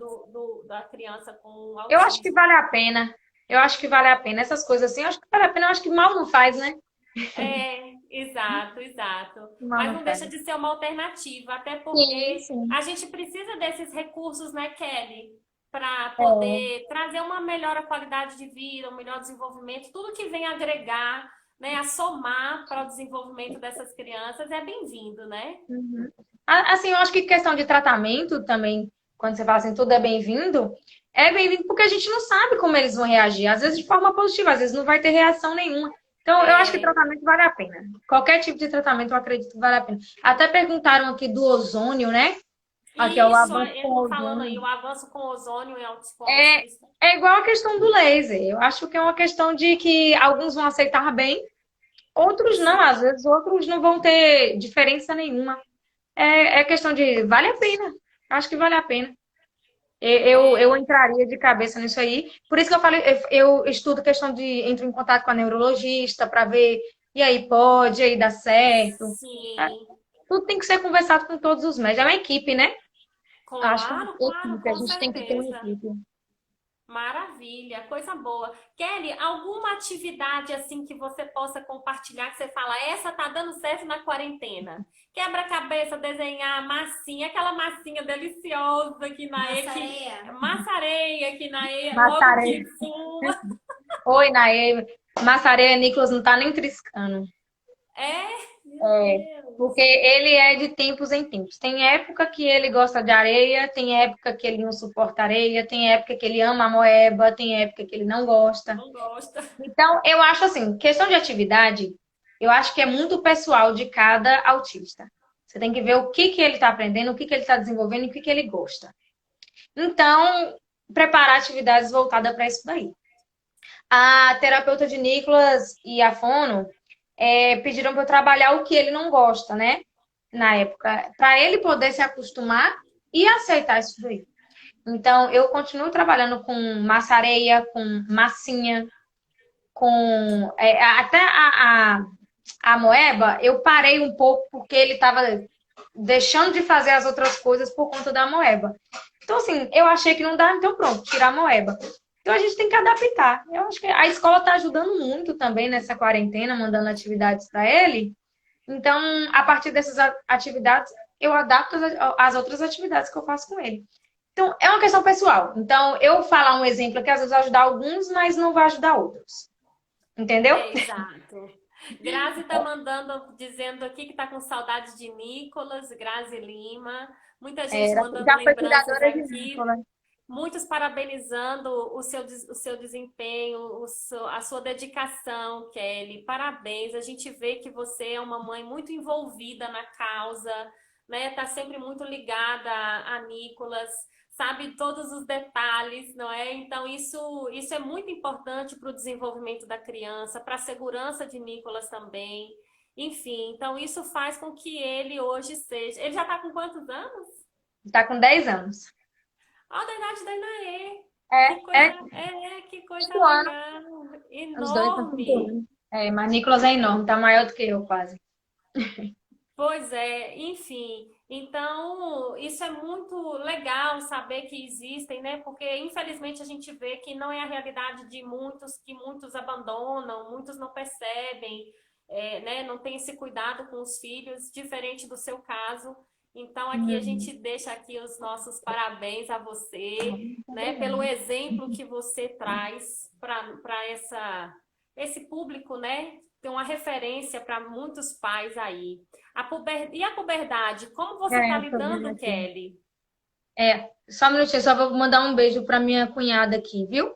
da criança com Eu acho que autismo. vale a pena. Eu acho que vale a pena. Essas coisas assim, eu acho que vale a pena. Eu acho que mal não faz, né? Exato, exato. Uma Mas não deixa matéria. de ser uma alternativa, até Sim, porque sim. a gente precisa desses recursos, né, Kelly, para É, poder trazer uma melhor qualidade de vida, um melhor desenvolvimento, tudo que vem agregar, né, a somar para o desenvolvimento dessas crianças é bem-vindo, né? uhum. Assim, eu acho que questão de tratamento também, quando você fala assim, tudo é bem-vindo porque a gente não sabe como eles vão reagir. Às vezes de forma positiva, às vezes não vai ter reação nenhuma. Então, eu acho que É, tratamento vale a pena. Qualquer tipo de tratamento, eu acredito que vale a pena. Até perguntaram aqui do ozônio, né? Aqui é o isso, avanço com ele o falando aí, ozônio. o avanço com ozônio em altos É, postos. é igual a questão do laser. Eu acho que é uma questão de que alguns vão aceitar bem, outros não. Sim, Às vezes outros não vão ter diferença nenhuma. É questão de vale a pena. Acho que vale a pena. Eu é, entraria de cabeça nisso aí. Por isso que eu falei, eu estudo questão de entro em contato com a neurologista para ver, e aí pode, e aí dá certo. É, sim, tudo tem que ser conversado com todos os médicos. É uma equipe, né? Acho que claro, é claro, equipe, a com gente tem que ter uma certeza. equipe. Maravilha, coisa boa. Kelly, alguma atividade assim que você possa compartilhar que você fala, essa tá dando certo na quarentena? Quebra-cabeça, desenhar massinha, aquela massinha deliciosa que na E que Massareia. massareia que na E logo Massaré. que fuma. Oi, Naê. Massaré, Nicolas não tá nem triscando. É, meu É, Deus. porque ele é de tempos em tempos. Tem época que ele gosta de areia, tem época que ele não suporta areia, tem época que ele ama a moeba, tem época que ele não gosta. Não gosta. Então, eu acho assim, questão de atividade, eu acho que é muito pessoal de cada autista. Você tem que ver o que que ele está aprendendo, o que que ele está desenvolvendo e o que que ele gosta. Então, preparar atividades voltadas para isso daí. A terapeuta de Nicolas e a Fono pediram para eu trabalhar o que ele não gosta, né? Na época, para ele poder se acostumar e aceitar isso daí. Então, eu continuo trabalhando com massa-areia, com massinha, com até a moeba, eu parei um pouco porque ele estava deixando de fazer as outras coisas por conta da moeba. Então, assim, eu achei que não dá, então pronto, tirar a moeba. Então a gente tem que adaptar. Eu acho que a escola está ajudando muito também nessa quarentena, mandando atividades para ele. Então, a partir dessas atividades, eu adapto as outras atividades que eu faço com ele. Então, é uma questão pessoal. Então, eu falar um exemplo que às vezes vai ajudar alguns, mas não vai ajudar outros. Entendeu? É, exato. Grazi tá mandando, dizendo aqui que tá com saudade de Nicolas, Grazi Lima. Muita gente mandando Já foi lembranças cuidadora de aqui. Nicolas. Muitos parabenizando o seu desempenho, a sua dedicação, Kelly. Parabéns. A gente vê que você é uma mãe muito envolvida na causa, né? Tá sempre muito ligada a Nicolas, sabe todos os detalhes, não é? Então, isso é muito importante para o desenvolvimento da criança, para a segurança de Nicolas também. Enfim, então isso faz com que ele hoje seja. Ele já está com quantos anos? Está com 10 anos. Ó, da idade da Inaê. Que É, coisa, é que coisa 5 anos. legal. Os dois estão com 5 Enorme. anos. Mas Nicolas é enorme, tá maior do que eu, quase. Pois é, enfim. Então, isso é muito legal saber que existem, né? Porque infelizmente a gente vê que não é a realidade de muitos, que muitos abandonam, muitos não percebem, né? Não tem esse cuidado com os filhos, diferente do seu caso. Então, aqui a gente deixa aqui os nossos parabéns a você, né? Pelo exemplo que você traz para esse público, né? Tem uma referência para muitos pais aí. E a puberdade, como você está Tô vendo lidando, aqui. Kelly? Só um minutinho, só vou mandar um beijo pra minha cunhada aqui, viu?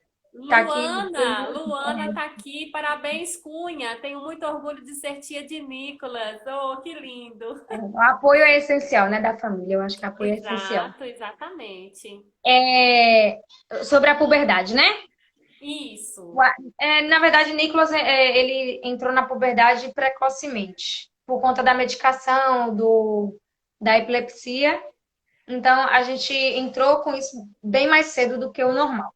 Tá aqui. Luana tá aqui. Parabéns, Cunha. Tenho muito orgulho de ser tia de Nicolas. Oh, que lindo. O apoio é essencial, né, da família. Eu acho que apoio é essencial. Exato, exatamente. É, sobre a puberdade, né? Isso. Na verdade, Nicolas, ele entrou na puberdade precocemente, por conta da medicação, da epilepsia. Então, a gente entrou com isso bem mais cedo do que o normal.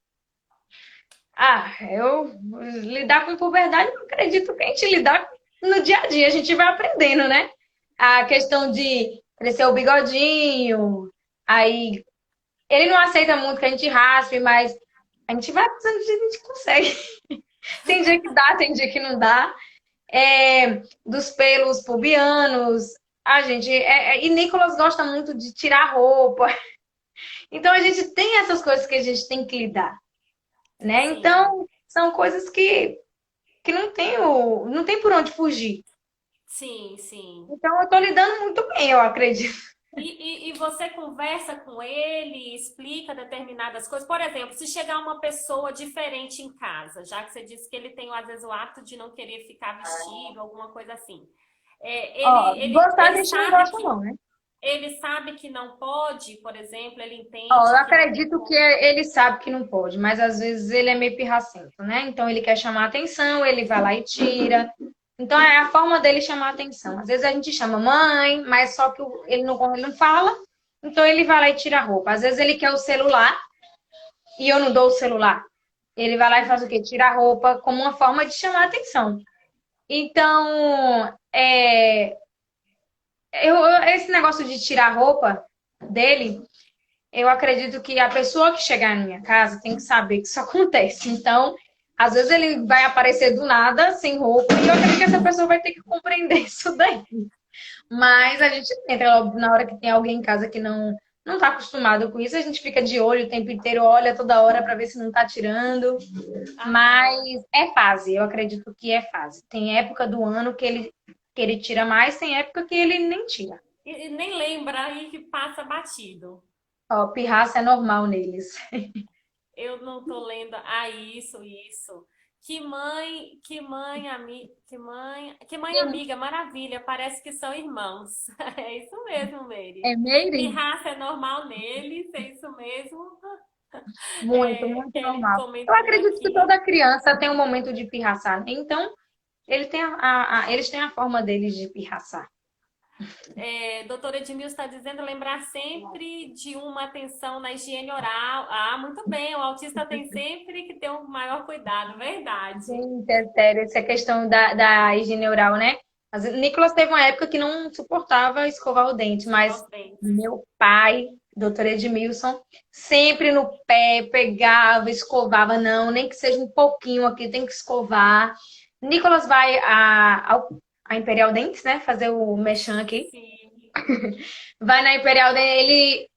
Eu lidar com puberdade, não acredito que a gente lidar no dia a dia, a gente vai aprendendo, né? A questão de crescer o bigodinho, aí ele não aceita muito que a gente raspe, mas a gente vai fazendo o que a gente consegue. Tem dia que dá, tem dia que não dá. dos pelos pubianos. A gente, e Nicolas gosta muito de tirar roupa. Então a gente tem essas coisas que a gente tem que lidar, né? Sim, Então são coisas que não tem por onde fugir. sim, sim. Então eu tô lidando muito bem, eu acredito. E você conversa com ele, explica determinadas coisas. Por exemplo, se chegar uma pessoa diferente em casa, já que você disse que ele tem, às vezes, o hábito de não querer ficar vestido, alguma coisa assim. Ó, gostar a gente não gosta não, né? ele sabe que não pode, por exemplo, ele Ó, eu entende que não acredito que pode. ele sabe que não pode, mas às vezes ele é meio pirracento, né? Então ele quer chamar atenção, ele vai lá e tira. Então é a forma dele chamar atenção. Às vezes a gente chama mãe, mas só que ele não fala, então ele vai lá e tira a roupa. Às vezes ele quer o celular e eu não dou o celular. Ele vai lá e faz o quê? Tira a roupa como uma forma de chamar atenção. Então, esse negócio de tirar a roupa dele, eu acredito que a pessoa que chegar na minha casa tem que saber que isso acontece. Então, às vezes ele vai aparecer do nada, sem roupa, e eu acredito que essa pessoa vai ter que compreender isso daí. Mas a gente tenta, na hora que tem alguém em casa que não está acostumado com isso, a gente fica de olho o tempo inteiro, olha toda hora para ver se não está tirando. Aham. Mas é fase, eu acredito que é fase. Tem época do ano que ele tira mais, tem época que ele nem tira. E nem lembra aí que passa batido. Ó, pirraça é normal neles. Eu não tô lendo. Ah, isso. Que mãe amiga, maravilha. Parece que são irmãos. É isso mesmo, Meire. É Meire? Pirraça é normal neles, é isso mesmo. Muito, muito Que ele normal. Eu comentou acredito que aqui. toda criança tem um momento de pirraçar, né? Então, eles têm a forma deles de pirraçar. Doutora Edmil está dizendo lembrar sempre de uma atenção na higiene oral. Ah, muito bem. O autista tem sempre que ter um maior cuidado, verdade. Gente, é sério, essa questão da higiene oral, né? Mas o Nicolas teve uma época que não suportava escovar o dente, Escovar mas os dentes. meu pai, doutor Edmilson, sempre no pé, pegava, escovava, não, nem que seja um pouquinho aqui, tem que escovar. Nicolas vai a Imperial Dentes, né? Fazer o mechan aqui. Sim. Vai na Imperial Dentes, ele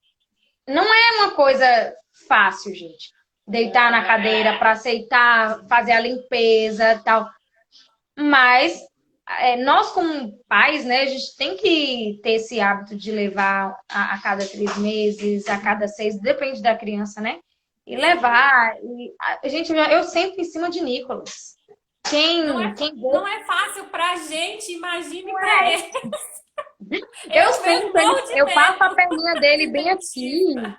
não é uma coisa fácil, gente. Deitar na cadeira para aceitar, fazer a limpeza, tal. Mas nós, como pais, né, a gente tem que ter esse hábito de levar a cada 3 meses, a cada 6, depende da criança, né? E Sim. levar. Gente, eu sempre em cima de Nicolas. Quem vê, Não é fácil pra gente, imagine pra ele. eu Eu mesmo sinto, morro de eu passo a medo perninha dele de bem aqui. dentista.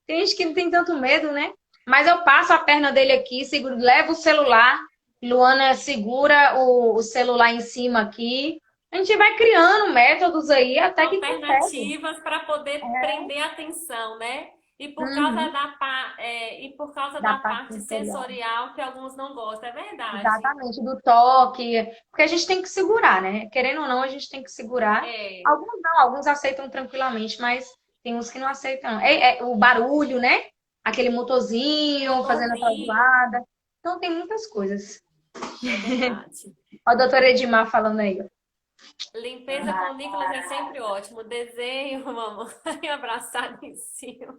Tem gente que não tem tanto medo, né? Mas eu passo a perna dele aqui, seguro, levo o celular, Luana segura o celular em cima aqui. A gente vai criando métodos aí até que consegue. Alternativas para poder prender a atenção, né? Uhum. E por causa Da da parte parte sensorial. sensorial que alguns não gostam, é verdade. Exatamente, do toque. Porque a gente tem que segurar, né? Querendo ou não, a gente tem que segurar. É, Alguns não, alguns aceitam tranquilamente, mas tem uns que não aceitam. O barulho, né? Aquele motorzinho fazendo a motorzinho, zoada. Então tem muitas coisas. é verdade. Ó, a doutora Edmar falando aí, ó. Limpeza com o Nicolas é sempre ótimo. Desenho, mamãe, abraçado em cima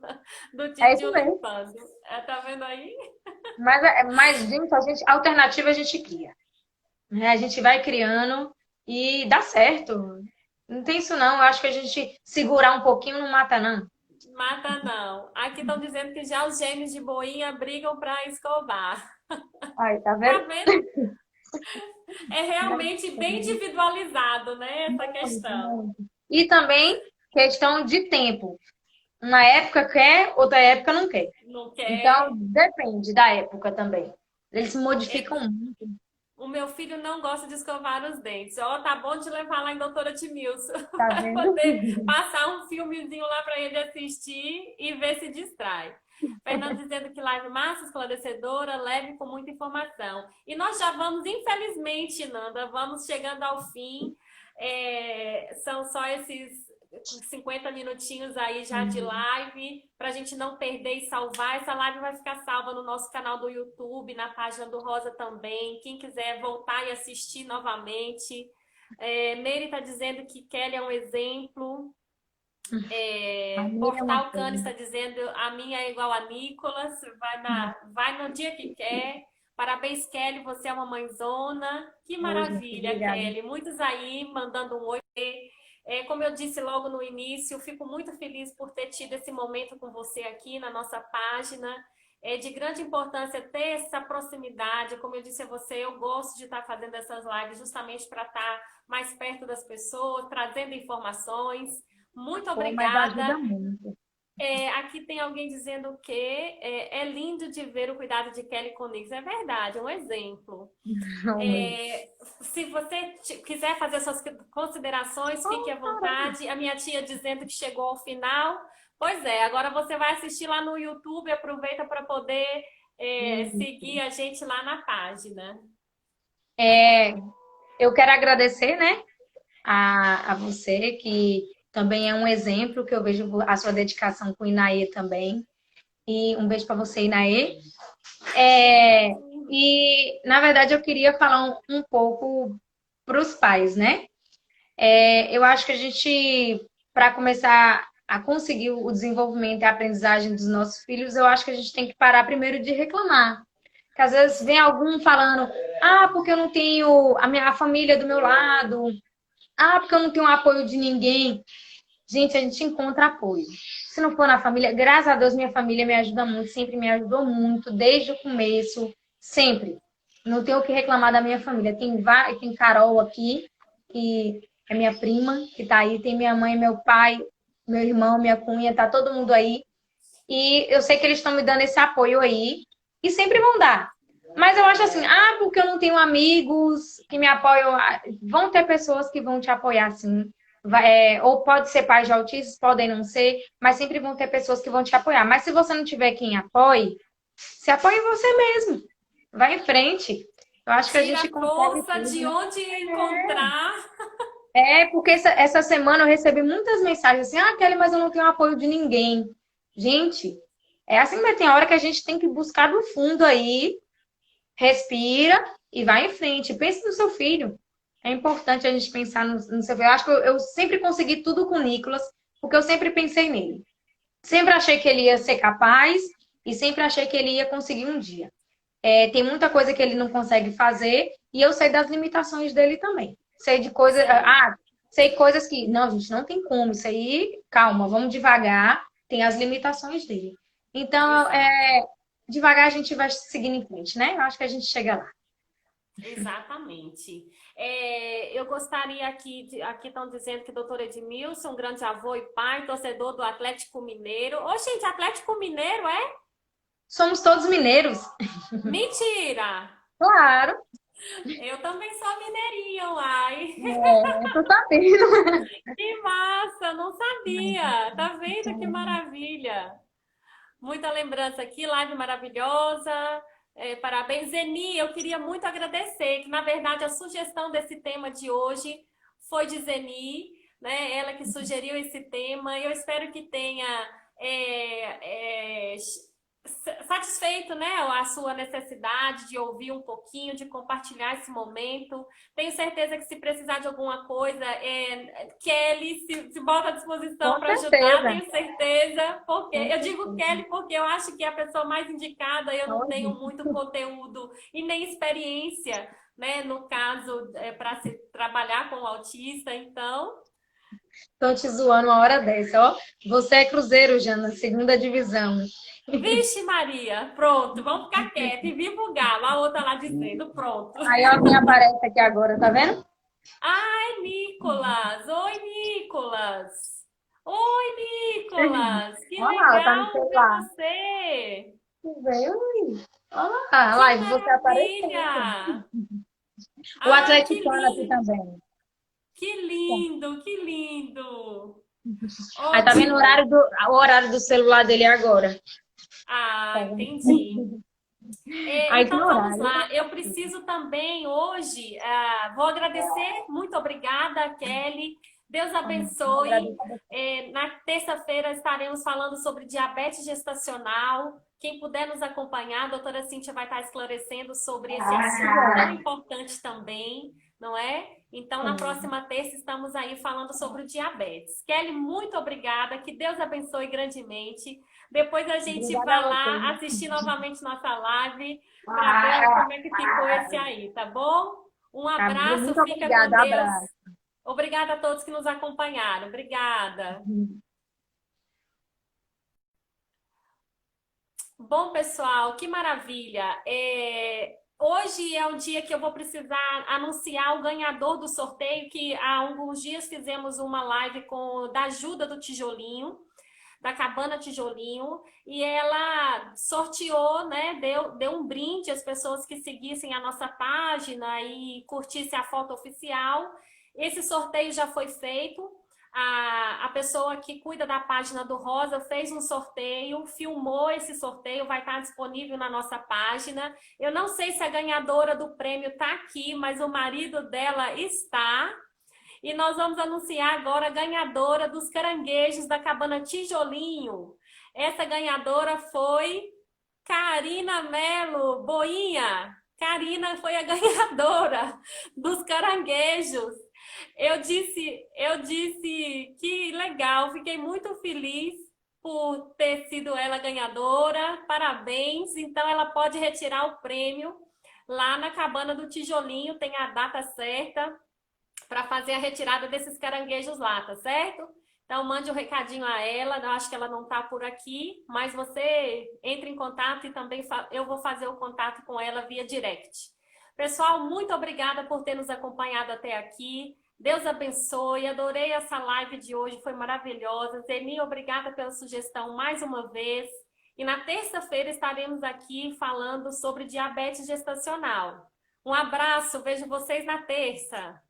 do É isso titio mesmo. limpando. Tá vendo aí? Mas gente, alternativa a gente cria. Né? A gente vai criando e dá certo. Não tem isso não. Eu acho que a gente segurar um pouquinho não mata, não. Mata não. Aqui estão dizendo que já os gêmeos de boinha brigam para escovar. Aí, tá Tá vendo? vendo? É realmente bem individualizado, né, essa questão. E também questão de tempo. Uma época quer, outra época não quer. Não Então, quer. depende da época também. Eles se modificam muito, O meu filho não gosta de escovar os dentes. Ó, tá bom de levar lá em Doutora Timilson tá para vendo? poder passar um filmezinho lá para ele assistir e ver se distrai. Fernando dizendo que live massa, esclarecedora, leve com muita informação. E nós já vamos, infelizmente, Nanda, vamos chegando ao fim. São só esses 50 minutinhos aí já de live, para a gente não perder e salvar. Essa live vai ficar salva no nosso canal do YouTube, na página do Rosa também. Quem quiser voltar e assistir novamente. Meire está dizendo que Kelly é um exemplo. Portal Cane está dizendo a minha é igual a Nicolas, vai no dia que quer. Parabéns, Kelly, você é uma mãezona. Que maravilha, obrigada. Kelly. Muitos aí mandando um oi. Como eu disse logo no início, eu fico muito feliz por ter tido esse momento com você aqui na nossa página. É de grande importância ter essa proximidade. Como eu disse a você, eu gosto de estar fazendo essas lives justamente para estar mais perto das pessoas, trazendo informações. Muito obrigada. Mas ajuda muito. Aqui tem alguém dizendo que é lindo de ver o cuidado de Kelly com Nix. É verdade, é um exemplo. Se você quiser fazer suas considerações, fique à vontade. A minha tia dizendo que chegou ao final. Pois é, agora você vai assistir lá no YouTube, aproveita para poder seguir a gente lá na página. Eu quero agradecer, né, a você, que também é um exemplo, que eu vejo a sua dedicação com o Inaê também. E um beijo para você, Inaê. E, na verdade, eu queria falar um pouco para os pais, né? Eu acho que a gente, para começar a conseguir o desenvolvimento e a aprendizagem dos nossos filhos, eu acho que a gente tem que parar primeiro de reclamar. Porque às vezes vem algum falando, porque eu não tenho a família do meu lado, porque eu não tenho apoio de ninguém. Gente, a gente encontra apoio. Se não for na família, graças a Deus, minha família me ajuda muito, sempre me ajudou muito, desde o começo, sempre. Não tenho o que reclamar da minha família. Tem Carol aqui, que é minha prima, que tá aí, tem minha mãe, meu pai, meu irmão, minha cunha, tá todo mundo aí. E eu sei que eles estão me dando esse apoio aí, e sempre vão dar. Mas eu acho assim, porque eu não tenho amigos que me apoiam. Vão ter pessoas que vão te apoiar, sim. Ou pode ser pais de autistas, podem não ser, mas sempre vão ter pessoas que vão te apoiar. Mas se você não tiver quem apoie, se apoie em você mesmo. Vai em frente. Eu acho que a gente consegue força tudo. De onde encontrar. Porque essa semana eu recebi muitas mensagens assim, Kelly, mas eu não tenho apoio de ninguém. Gente, é assim, mas tem hora que a gente tem que buscar do fundo aí, respira e vai em frente. Pense no seu filho. É importante a gente pensar no seu filho. Eu acho que eu sempre consegui tudo com o Nicolas, porque eu sempre pensei nele. Sempre achei que ele ia ser capaz e sempre achei que ele ia conseguir um dia. Tem muita coisa que ele não consegue fazer e eu sei das limitações dele também. Sei de coisas... sei coisas que... Não, gente, não tem como. Isso aí, calma, vamos devagar. Tem as limitações dele. Então, devagar a gente vai seguindo em frente, né? Eu acho que a gente chega lá. Exatamente. Eu gostaria aqui estão dizendo que o doutor Edmilson, um grande avô e pai, torcedor do Atlético Mineiro. Ô, gente, Atlético Mineiro é? Somos todos mineiros. Mentira! Claro. Eu também sou mineirinha, uai. Tô sabendo. Que massa, não sabia. Tá vendo que maravilha? Muita lembrança aqui, live maravilhosa. Parabéns, Zeni. Eu queria muito agradecer, que na verdade a sugestão desse tema de hoje foi de Zeni, né? Ela que sugeriu esse tema. Eu espero que tenha satisfeito, né, a sua necessidade de ouvir um pouquinho, de compartilhar esse momento. Tenho certeza que se precisar de alguma coisa, Kelly se bota à disposição para ajudar, tenho certeza. Porque eu digo Kelly porque eu acho que é a pessoa mais indicada. Eu não tenho muito conteúdo e nem experiência, né, no caso, para se trabalhar com o autista, então... Estão te zoando uma hora dessa, ó. Você é Cruzeiro, Jana, segunda divisão. Vixe, Maria, pronto, vamos ficar quietos e viva o galo, a outra lá dizendo, pronto. Aí alguém aparece aqui agora, tá vendo? Ai, Nicolas! Oi, Nicolas! Oi, Nicolas! Que legal ver você! Olha lá, a live, você apareceu. O atleticano aqui também. Que lindo, que lindo! Aí tá vendo o horário do celular dele agora. Entendi. Então vamos lá. Eu preciso também hoje, vou agradecer, muito obrigada, Kelly. Deus Amém. abençoe. Agradeço a você. Na terça-feira estaremos falando sobre diabetes gestacional. Quem puder nos acompanhar, a doutora Cíntia vai estar esclarecendo sobre esse assunto tão importante também, não é? Então, na próxima terça, estamos aí falando sobre o diabetes. Kelly, muito obrigada. Que Deus abençoe grandemente. Depois a gente Obrigada vai a lá você. assistir novamente nossa live para ver como é que ficou esse aí, tá bom? Um Tá bom? abraço, Muito fica com obrigada. Deus. Abraço. Obrigada a todos que nos acompanharam. Obrigada. Bom, pessoal, que maravilha. Hoje é o dia que eu vou precisar anunciar o ganhador do sorteio, que há alguns dias fizemos uma live da ajuda do Tijolinho, da Cabana Tijolinho, e ela sorteou, né, deu um brinde às pessoas que seguissem a nossa página e curtissem a foto oficial. Esse sorteio já foi feito. A pessoa que cuida da página do Rosa fez um sorteio, filmou esse sorteio, vai estar disponível na nossa página. Eu não sei se a ganhadora do prêmio está aqui, mas o marido dela está. E nós vamos anunciar agora a ganhadora dos caranguejos da Cabana Tijolinho. Essa ganhadora foi Karina Melo Boinha. Karina foi a ganhadora dos caranguejos. Eu disse que legal, fiquei muito feliz por ter sido ela ganhadora. Parabéns. Então ela pode retirar o prêmio lá na Cabana do Tijolinho, tem a data certa para fazer a retirada desses caranguejos lá, tá certo? Então mande um recadinho a ela, eu acho que ela não está por aqui, mas você entre em contato e também eu vou fazer o contato com ela via direct. Pessoal, muito obrigada por ter nos acompanhado até aqui. Deus abençoe, adorei essa live de hoje, foi maravilhosa. Zeni, obrigada pela sugestão mais uma vez. E na terça-feira estaremos aqui falando sobre diabetes gestacional. Um abraço, vejo vocês na terça.